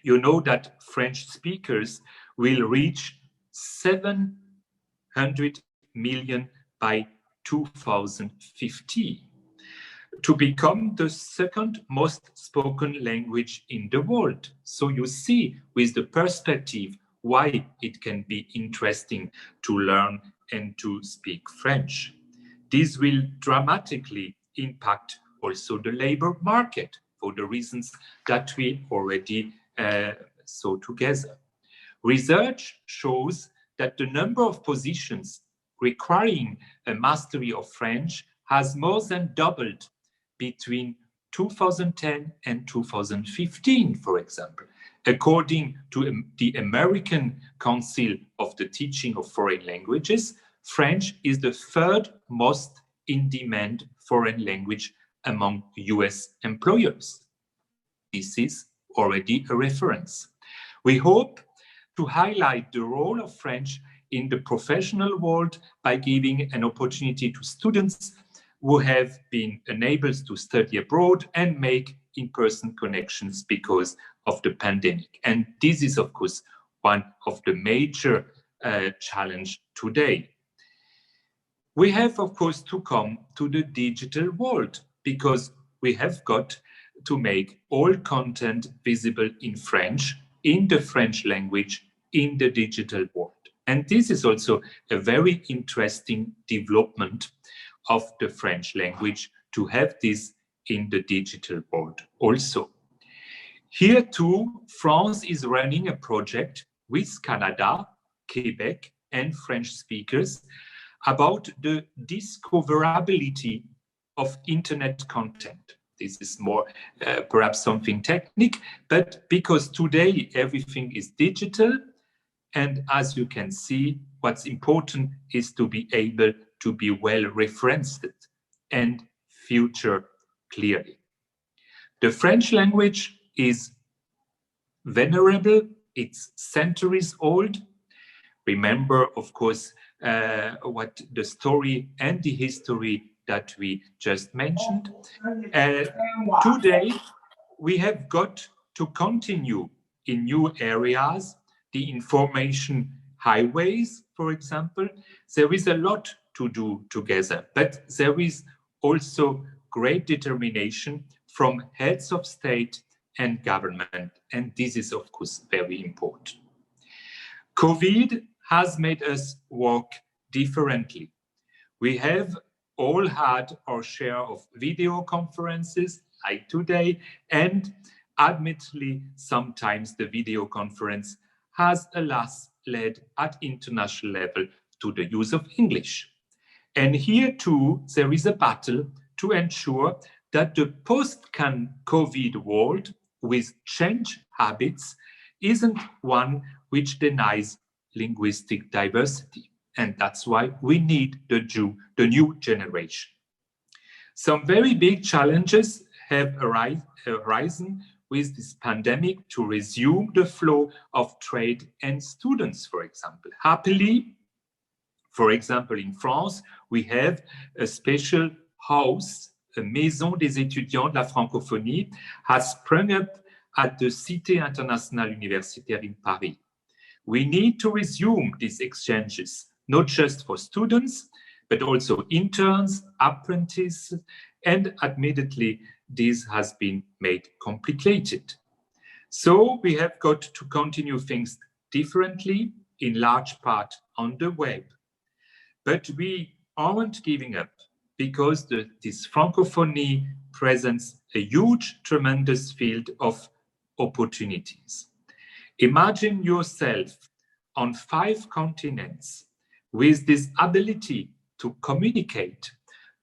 You know that French speakers will reach 700 million by 2050 to become the second most spoken language in the world. So you see with the perspective why it can be interesting to learn and to speak French. This will dramatically impact also the labor market for the reasons that we already saw together. Research shows that the number of positions requiring a mastery of French has more than doubled between 2010 and 2015, for example. According to the American Council of the Teaching of Foreign Languages, French is the third most in-demand foreign language among US employers. This is already a reference. We hope to highlight the role of French in the professional world by giving an opportunity to students who have been unable to study abroad and make in-person connections because of the pandemic. And this is, of course, one of the major challenges today. We have, of course, to come to the digital world because we have got to make all content visible in French, in the French language, in the digital world. And this is also a very interesting development of the French language to have this in the digital world also. Here too, France is running a project with Canada, Quebec, and French speakers about the discoverability of internet content. This is more perhaps something technical, but because today everything is digital, and as you can see, what's important is to be able to be well referenced and future clearly. The French language is venerable, it's centuries old. Remember, of course, what the story and the history that we just mentioned. Today, we have got to continue in new areas, the information highways, for example. There is a lot to do together, but there is also great determination from heads of state and government, and this is, of course, very important. COVID has made us work differently. We have all had our share of video conferences like today, and admittedly, sometimes the video conference has, alas, led at international level to the use of English. And here too, there is a battle to ensure that the post-COVID world with changed habits isn't one which denies linguistic diversity. And that's why we need the new generation. Some very big challenges have arisen with this pandemic to resume the flow of trade and students, for example. Happily, for example, in France, we have a special house, a Maison des étudiants de la Francophonie, has sprung up at the Cité Internationale Universitaire in Paris. We need to resume these exchanges, not just for students, but also interns, apprentices, and admittedly, this has been made complicated. So we have got to continue things differently, in large part on the web. But we aren't giving up, because this Francophonie presents a huge, tremendous field of opportunities. Imagine yourself on 5 continents with this ability to communicate,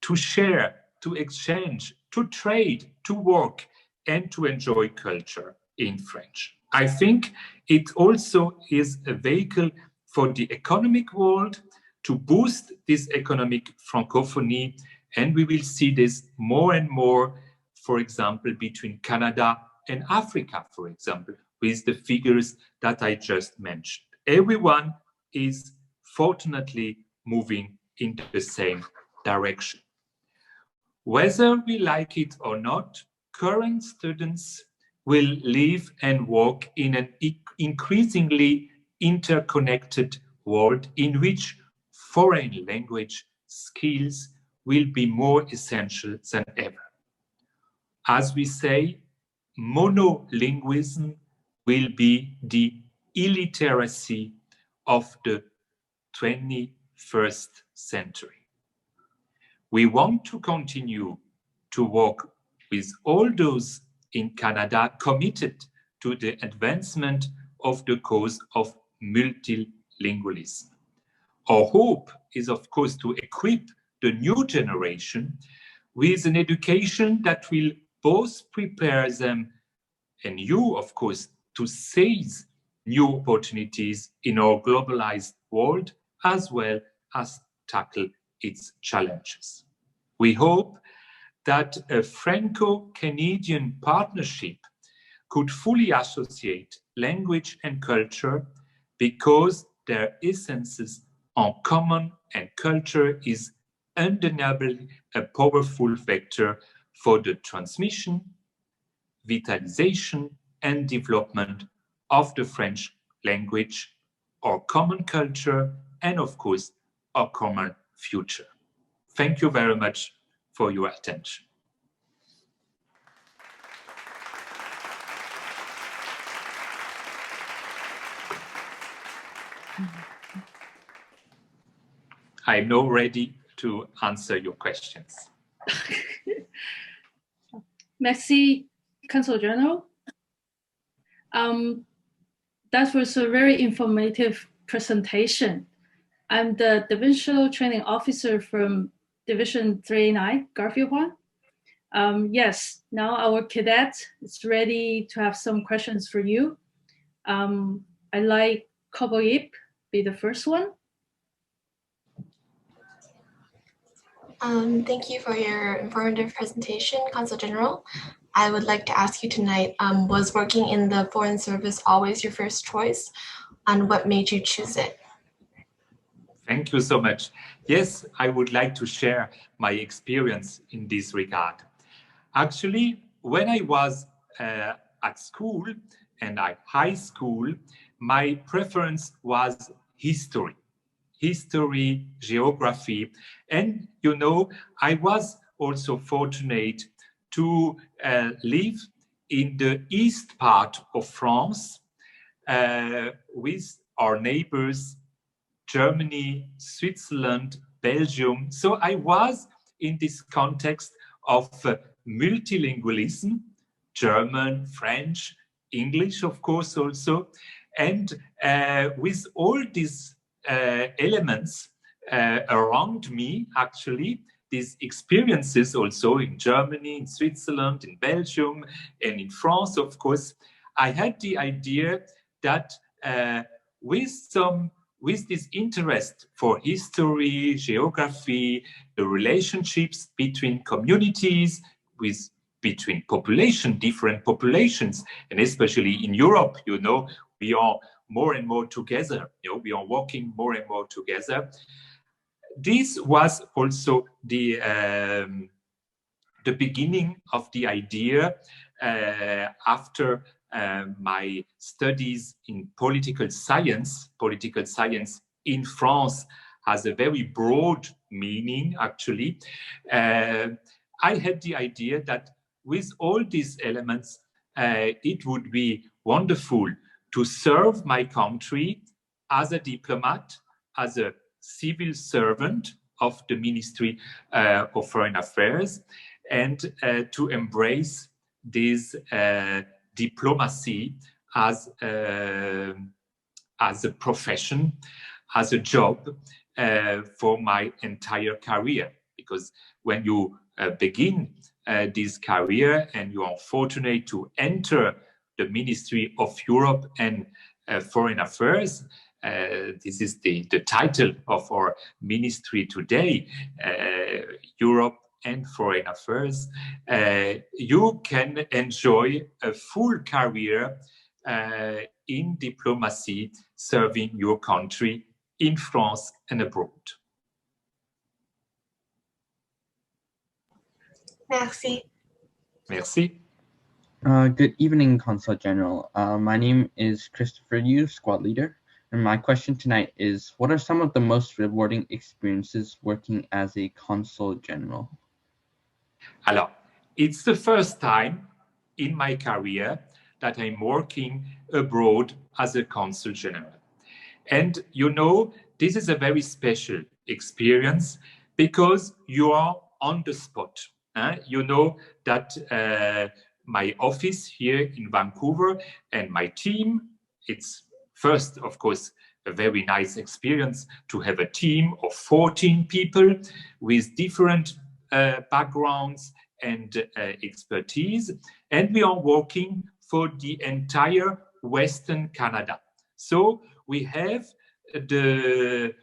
to share, to exchange, to trade, to work, and to enjoy culture in French. I think it also is a vehicle for the economic world to boost this economic Francophonie, and we will see this more and more, for example, between Canada and Africa, for example, with the figures that I just mentioned. Everyone is fortunately moving in the same direction. Whether we like it or not, current students will live and work in an increasingly interconnected world in which foreign language skills will be more essential than ever. As we say, monolingualism will be the illiteracy of the 21st century. We want to continue to work with all those in Canada committed to the advancement of the cause of multilingualism. Our hope is, of course, to equip the new generation with an education that will both prepare them, and you, of course, to seize new opportunities in our globalized world, as well as tackle its challenges. We hope that a Franco-Canadian partnership could fully associate language and culture, because their essences are common, and culture is undeniably a powerful vector for the transmission, vitalization, and development of the French language, our common culture, and of course, our common future. Thank you very much for your attention. I'm now ready to answer your questions. Merci, Consul General. That was a very informative presentation. I'm the Divisional Training Officer from Division 389, Garfield One. Yes, now our cadet is ready to have some questions for you. I'd like Corporal Yip be the first one. Thank you for your informative presentation, Consul General. I would like to ask you tonight, was working in the Foreign Service always your first choice, and what made you choose it? Thank you so much. Yes, I would like to share my experience in this regard. Actually, when I was at school and at high school, my preference was history, geography. And, you know, I was also fortunate to live in the east part of France with our neighbors, Germany, Switzerland, Belgium. So I was in this context of multilingualism, German, French, English, of course, also. And with all these elements around me, actually, these experiences also in Germany, in Switzerland, in Belgium, and in France, of course, I had the idea that with this interest for history, geography, the relationships between communities, between different populations, and especially in Europe, you know, we are more and more together. You know, we are working more and more together. This was also the beginning of the idea after my studies in political science. Political science in France has a very broad meaning, actually. I had the idea that with all these elements, it would be wonderful to serve my country as a diplomat, as a civil servant of the Ministry of Foreign Affairs, and to embrace this diplomacy as a profession, as a job for my entire career. Because when you begin this career and you are fortunate to enter the Ministry of Europe and Foreign Affairs, this is the title of our ministry today, Europe and Foreign Affairs, you can enjoy a full career in diplomacy, serving your country in France and abroad. Merci. Merci. Good evening, Consul General. My name is Christopher Yu, Squad Leader, and my question tonight is, what are some of the most rewarding experiences working as a Consul General? Alors, it's the first time in my career that I'm working abroad as a Consul General. And you know, this is a very special experience because you are on the spot. You know that my office here in Vancouver and my team, it's first, of course, a very nice experience to have a team of 14 people with different backgrounds and expertise. And we are working for the entire Western Canada. So we have the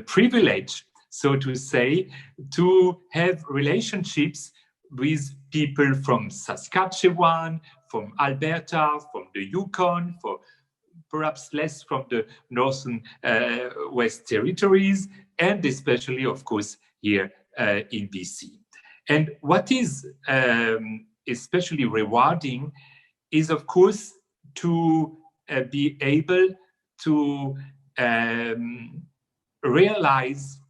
privilege, so to say, to have relationships with people from Saskatchewan, from Alberta, from the Yukon, for perhaps less from the Northern West Territories, and especially, of course, here in BC. And what is especially rewarding is, of course, to be able to realize,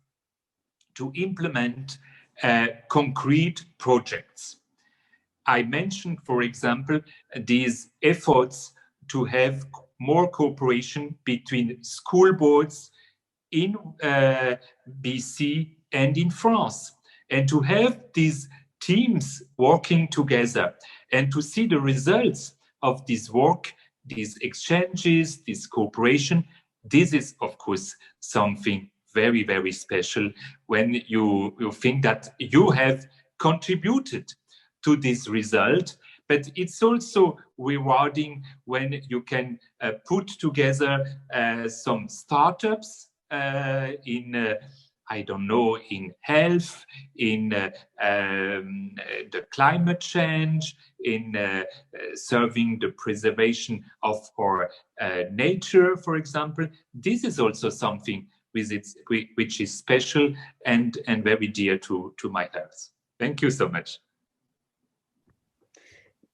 to implement concrete projects. I mentioned, for example, these efforts to have more cooperation between school boards in BC and in France, and to have these teams working together and to see the results of this work, these exchanges, this cooperation. This is, of course, something very, very special when you think that you have contributed to this result. But it's also rewarding when you can put together some startups in I don't know, in health, in the climate change, in serving the preservation of our nature, for example. This is also something which is special and very dear to my heart. Thank you so much.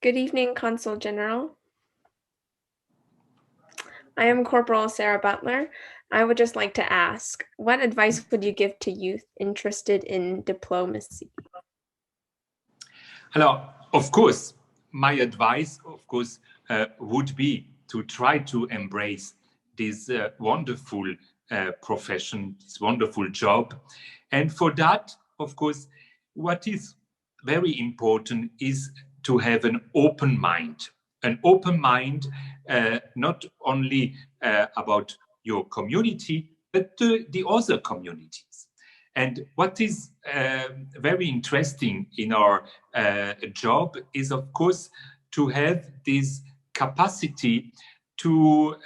Good evening, Consul General. I am Corporal Sarah Butler. I would just like to ask, what advice would you give to youth interested in diplomacy? Hello. Of course, my advice, of course, would be to try to embrace this wonderful profession, this wonderful job. And for that, of course, what is very important is to have an open mind. An open mind, not only about your community, but the other communities. And what is very interesting in our job is, of course, to have this capacity to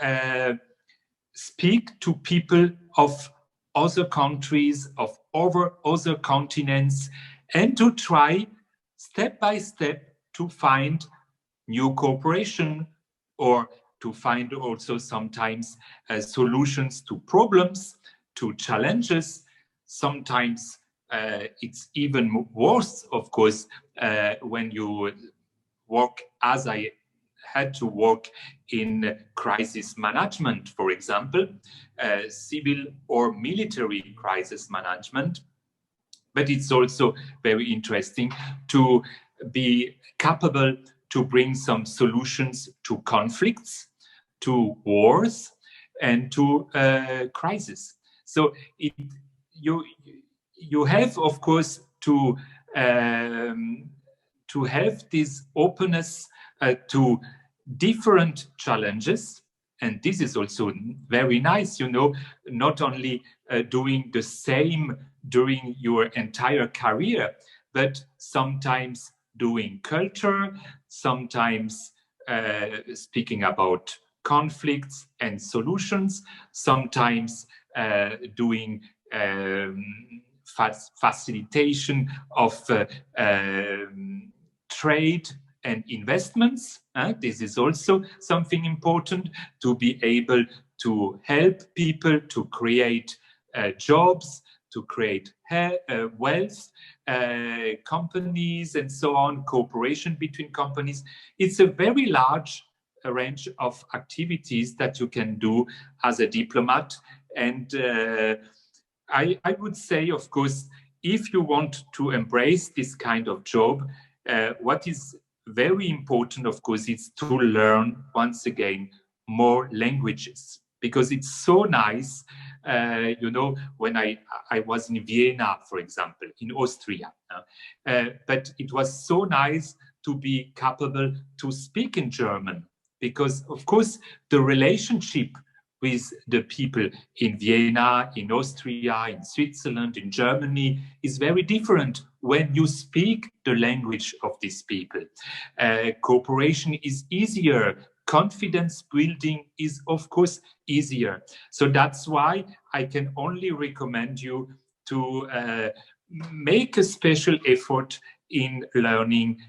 speak to people of other countries, of other continents, and to try step by step to find new cooperation, or to find also sometimes solutions to problems, to challenges. Sometimes it's even worse, of course, when you work, as I had to work in crisis management, for example, civil or military crisis management. But it's also very interesting to be capable to bring some solutions to conflicts, to wars, and to crises. So you have, of course, to have this openness to different challenges. And this is also very nice, you know, not only doing the same during your entire career, but sometimes doing culture, sometimes speaking about conflicts and solutions, sometimes doing facilitation of trade and investments. This is also something important, to be able to help people to create jobs, to create wealth, companies and so on, cooperation between companies. It's a very large range of activities that you can do as a diplomat. And I would say, of course, if you want to embrace this kind of job, what is very important, of course, is to learn, once again, more languages. Because it's so nice, you know, when I was in Vienna, for example, in Austria. But it was so nice to be capable to speak in German. Because, of course, the relationship with the people in Vienna, in Austria, in Switzerland, in Germany is very different when you speak the language of these people. Cooperation is easier. Confidence building is, of course, easier. So that's why I can only recommend you to make a special effort in learning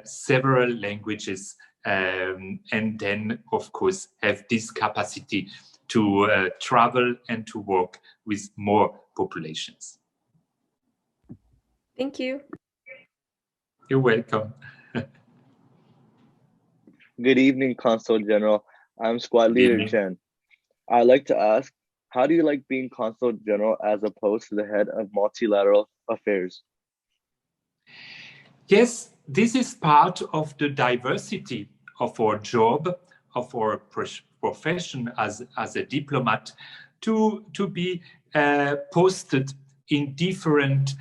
several languages, and then, of course, have this capacity to travel and to work with more populations. Thank you. You're welcome. Good evening, Consul General. I'm Squad Leader Chen. I'd like to ask, how do you like being Consul General as opposed to the head of Multilateral Affairs? Yes, this is part of the diversity of our job, of our profession as a diplomat, to be posted in different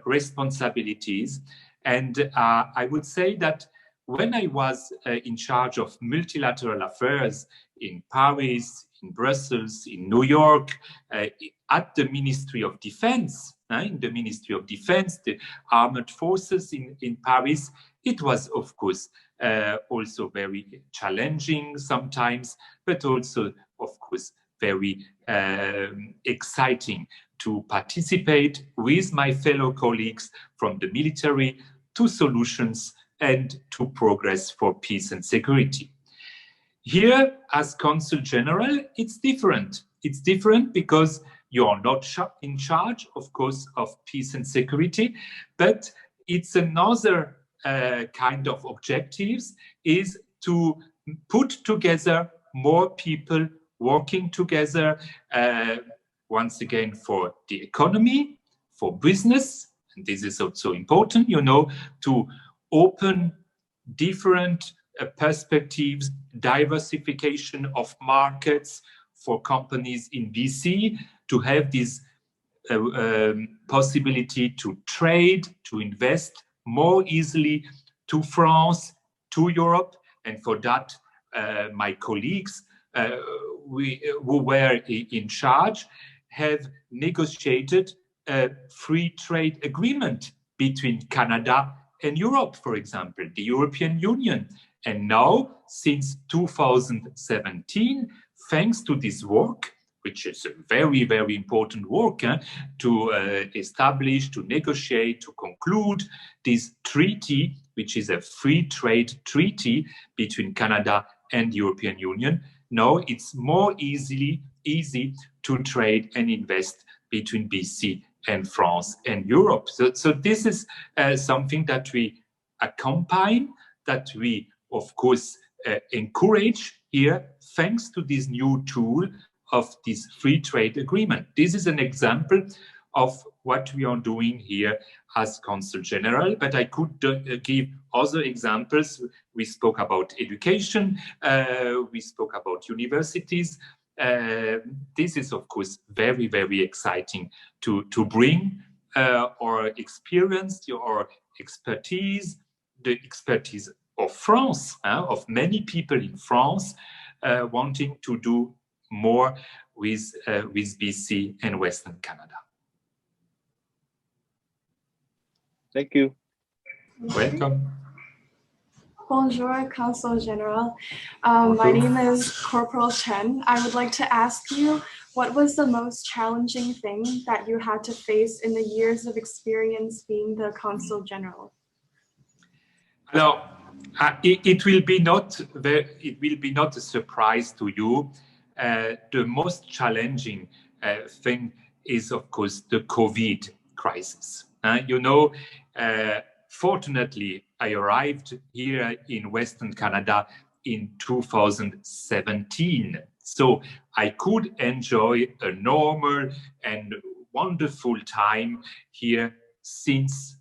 responsibilities. And I would say that when I was in charge of multilateral affairs in Paris, in Brussels, in New York, at the Ministry of Defense, in the Ministry of Defense, the armed forces in Paris, it was, of course, also very challenging sometimes, but also, of course, very exciting to participate with my fellow colleagues from the military to solutions and to progress for peace and security. Here, as Consul General, it's different. It's different because you are not in charge, of course, of peace and security, but it's another kind of objectives is to put together more people working together, once again, for the economy, for business, and this is also important, you know, to open different perspectives, diversification of markets for companies in BC, to have this possibility to trade, to invest more easily to France, to Europe, and for that, my colleagues who were in charge have negotiated a free trade agreement between Canada and Europe, for example, the European Union. And now, since 2017, thanks to this work, which is a very, very important work to establish, to negotiate, to conclude this treaty, which is a free trade treaty between Canada and the European Union. Now it's more easy to trade and invest between BC and France and Europe. So this is something that we accompany, that we, of course, encourage here, thanks to this new tool of this free trade agreement. This is an example of what we are doing here as Consul General, but I could give other examples. We spoke about education, we spoke about universities. This is, of course, very, very exciting to bring our experience, our expertise, the expertise of France, of many people in France, wanting to do more with BC and Western Canada. Thank you. Welcome. Bonjour, Consul General. My name is Corporal Chen. I would like to ask you, what was the most challenging thing that you had to face in the years of experience being the Consul General? Now, it will be not a surprise to you. The most challenging thing is, of course, the COVID crisis. You know, fortunately, I arrived here in Western Canada in 2017. So I could enjoy a normal and wonderful time here since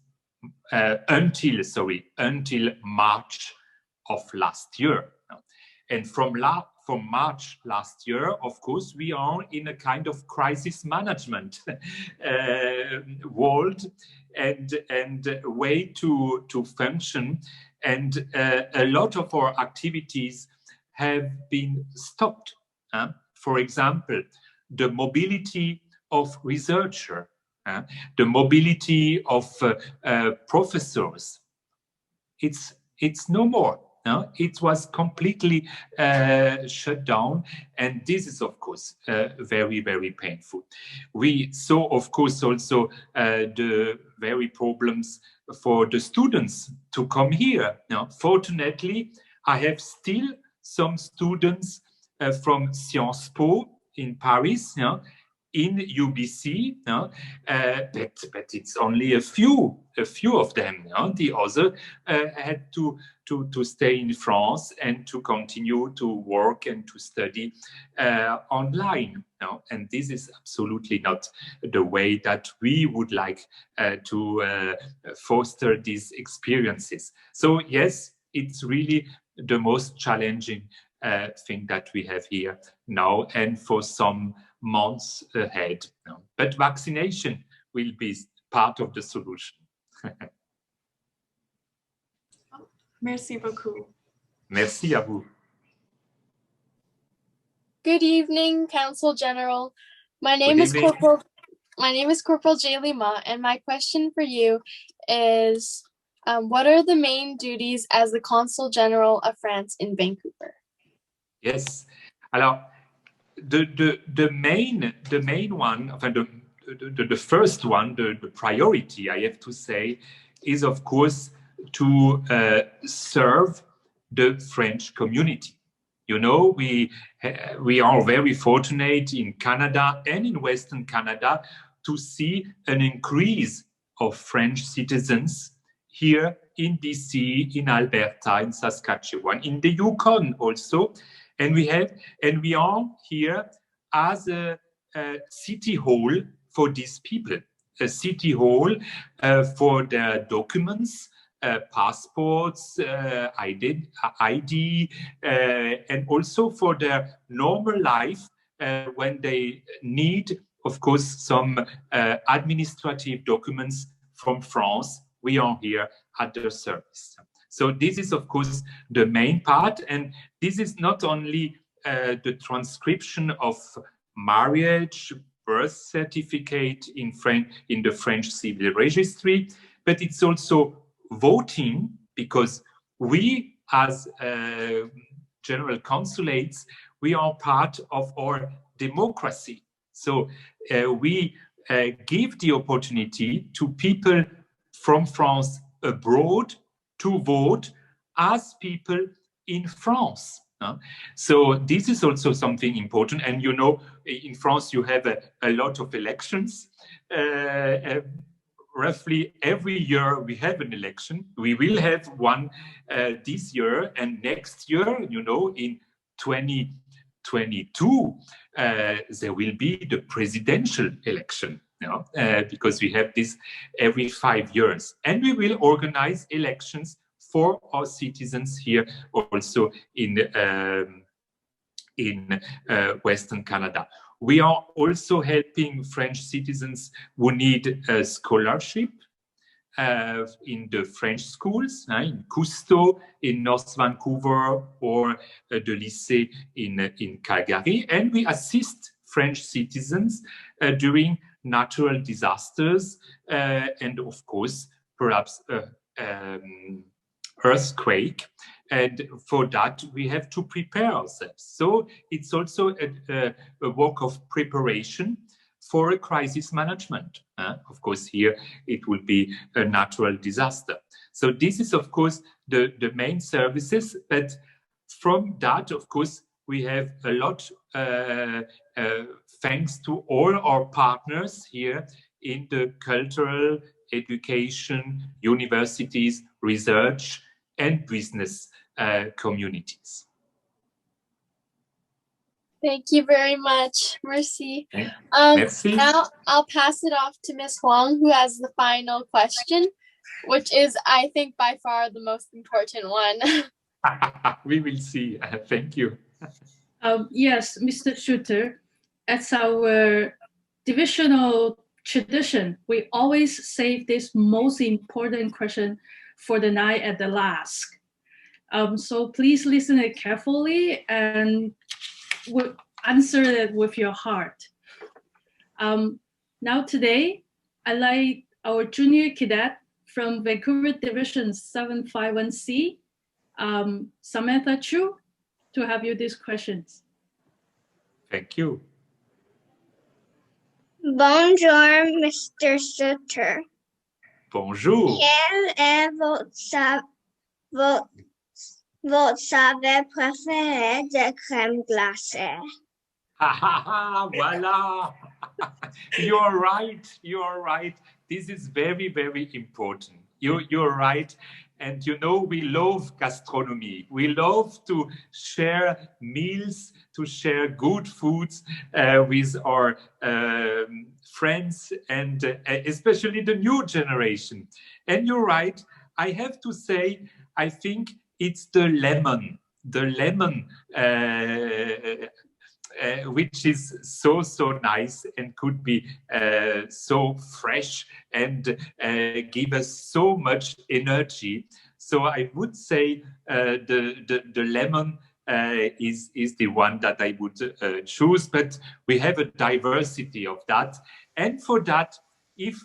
until March of last year. And from March last year, of course, we are in a kind of crisis management world and way to function. And a lot of our activities have been stopped. For example, the mobility of researchers, the mobility of professors, it's no more. It was completely shut down, and this is, of course, very, very painful. We saw, of course, also the very problems for the students to come here. Now, fortunately, I have still some students from Sciences Po in Paris, in UBC, but it's only a few of them. The other had to stay in France and to continue to work and to study online. And this is absolutely not the way that we would like to foster these experiences. So yes, it's really the most challenging thing that we have here now and for some months ahead. But vaccination will be part of the solution. Merci beaucoup. Merci à vous. Good evening, Consul General. My name is Corporal J. Lima, and my question for you is, what are the main duties as the Consul General of France in Vancouver? Yes. Alors, the main one, the first one, the priority, I have to say, is of course to serve the French community. You know, we are very fortunate in Canada and in Western Canada to see an increase of French citizens here in BC, in Alberta, in Saskatchewan, in the Yukon also. And we are here as a city hall for these people, a city hall for their documents, passports, ID, and also for their normal life when they need, of course, some administrative documents from France. We are here at their service. So this is, of course, the main part. And this is not only the transcription of marriage, birth certificate in the French civil registry, but it's also voting, because we as general consulates, we are part of our democracy. So we give the opportunity to people from France abroad to vote as people in France. So this is also something important. And you know, in France, you have a lot of elections. Roughly every year we have an election. We will have one this year, and next year, you know, in 2022, there will be the presidential election, you know, because we have this every 5 years. And we will organize elections for our citizens here also in Western Canada. We are also helping French citizens who need a scholarship in the French schools, in Cousteau, in North Vancouver, or the lycée in Calgary. And we assist French citizens during natural disasters and, of course, perhaps earthquake. And for that, we have to prepare ourselves. So it's also a work of preparation for a crisis management. Of course, here it will be a natural disaster. So this is, of course, the main services. But from that, of course, we have a lot, thanks to all our partners here in the cultural, education, universities, research, and business communities. Thank you very much, Merci. Merci. Now I'll pass it off to Ms. Huang, who has the final question, which is, I think, by far the most important one. We will see. Thank you. Yes, Mr. Sutter, as our divisional tradition, we always save this most important question for the night at the last. So please listen it carefully and answer it with your heart. Now today, I'd like our junior cadet from Vancouver Division 751C, Samantha Chu, to have you these questions. Thank you. Bonjour, Mr. Sutter. Bonjour. Quel est votre saveur préféré de crème glacée? Voila. You're right. You're right. This is very, very important. You're right. And you know, we love gastronomy. We love to share meals, to share good foods with our friends, and especially the new generation. And you're right. I have to say, I think it's the lemon, which is so nice and could be so fresh and give us so much energy. So I would say the lemon is the one that I would choose, but we have a diversity of that. And for that, if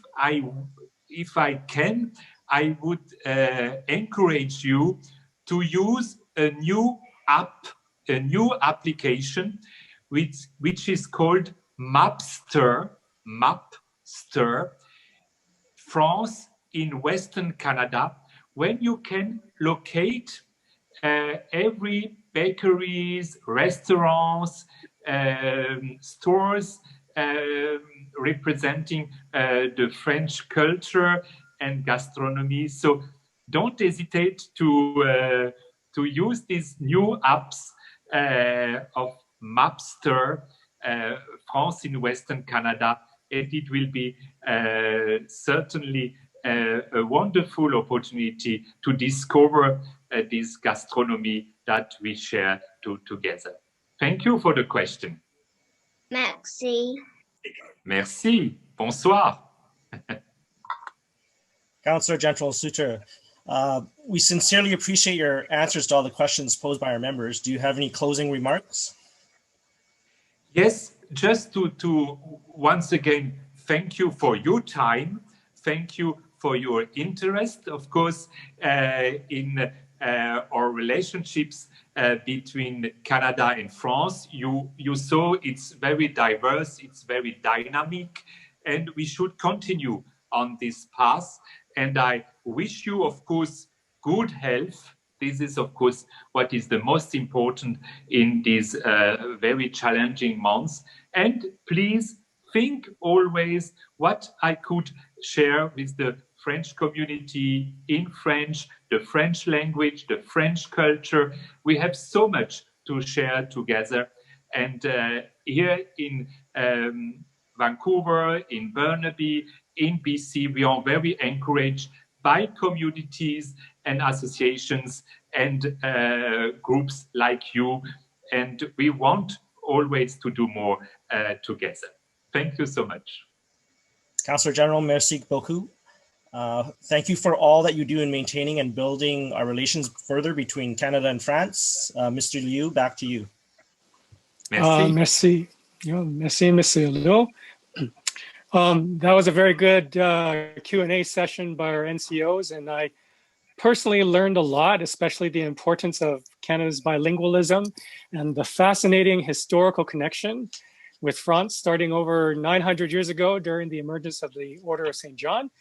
I can, I would encourage you to use a new app, a new application, which is called Mapster, France in Western Canada, when you can locate every bakeries, restaurants, stores representing the French culture and gastronomy. So don't hesitate to use these new apps of Mapster, France in Western Canada, and it will be certainly a wonderful opportunity to discover this gastronomy that we share together. Thank you for the question. Merci. Merci. Bonsoir. Consul General Sutter, we sincerely appreciate your answers to all the questions posed by our members. Do you have any closing remarks? Yes, just to once again, thank you for your time. Thank you for your interest, of course, in our relationships between Canada and France. You saw it's very diverse, it's very dynamic, and we should continue on this path. And I wish you, of course, good health. This is, of course, what is the most important in these very challenging months. And please think always what I could share with the French community in French, the French language, the French culture. We have so much to share together. And here in Vancouver, in Burnaby, in BC, we are very encouraged by communities and associations and groups like you. And we want always to do more together. Thank you so much. Consul General, merci beaucoup. Thank you for all that you do in maintaining and building our relations further between Canada and France. Mr. Liu, back to you. Merci. Merci, Monsieur Liu. That was a very good Q&A session by our NCOs, and I personally learned a lot, especially the importance of Canada's bilingualism and the fascinating historical connection with France starting over 900 years ago during the emergence of the Order of St. John.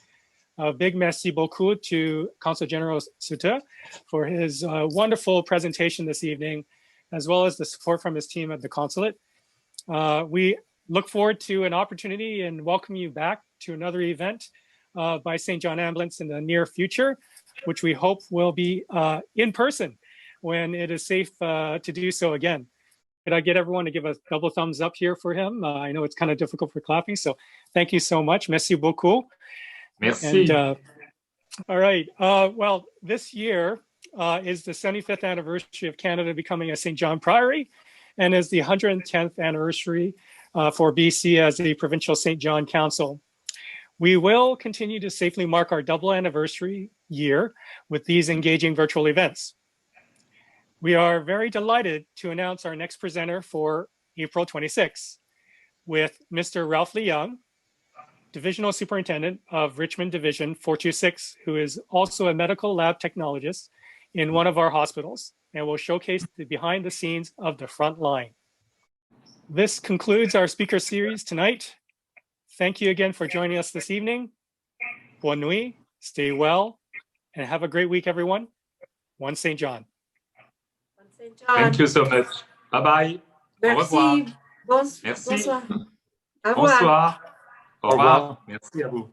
A big merci beaucoup to Consul General Sutter for his wonderful presentation this evening, as well as the support from his team at the consulate. We look forward to an opportunity and welcome you back to another event by St. John Ambulance in the near future, which we hope will be in person when it is safe to do so again. Could I get everyone to give a double thumbs up here for him? I know it's kind of difficult for clapping, so thank you so much. Merci beaucoup. Merci. And, all right. Well, this year is the 75th anniversary of Canada becoming a St. John Priory, and is the 110th anniversary for BC as the Provincial St. John Council. We will continue to safely mark our double anniversary year with these engaging virtual events. We are very delighted to announce our next presenter for April 26th with Mr. Ralph Leung, Divisional Superintendent of Richmond Division 426, who is also a medical lab technologist in one of our hospitals and will showcase the behind the scenes of the front line. This concludes our speaker series tonight. Thank you again for joining us this evening. Bonne nuit, stay well, and have a great week, everyone. One St. John. Thank you so much. Bye-bye. Merci. Merci. Bonsoir. Bonsoir. Au revoir. Merci à vous.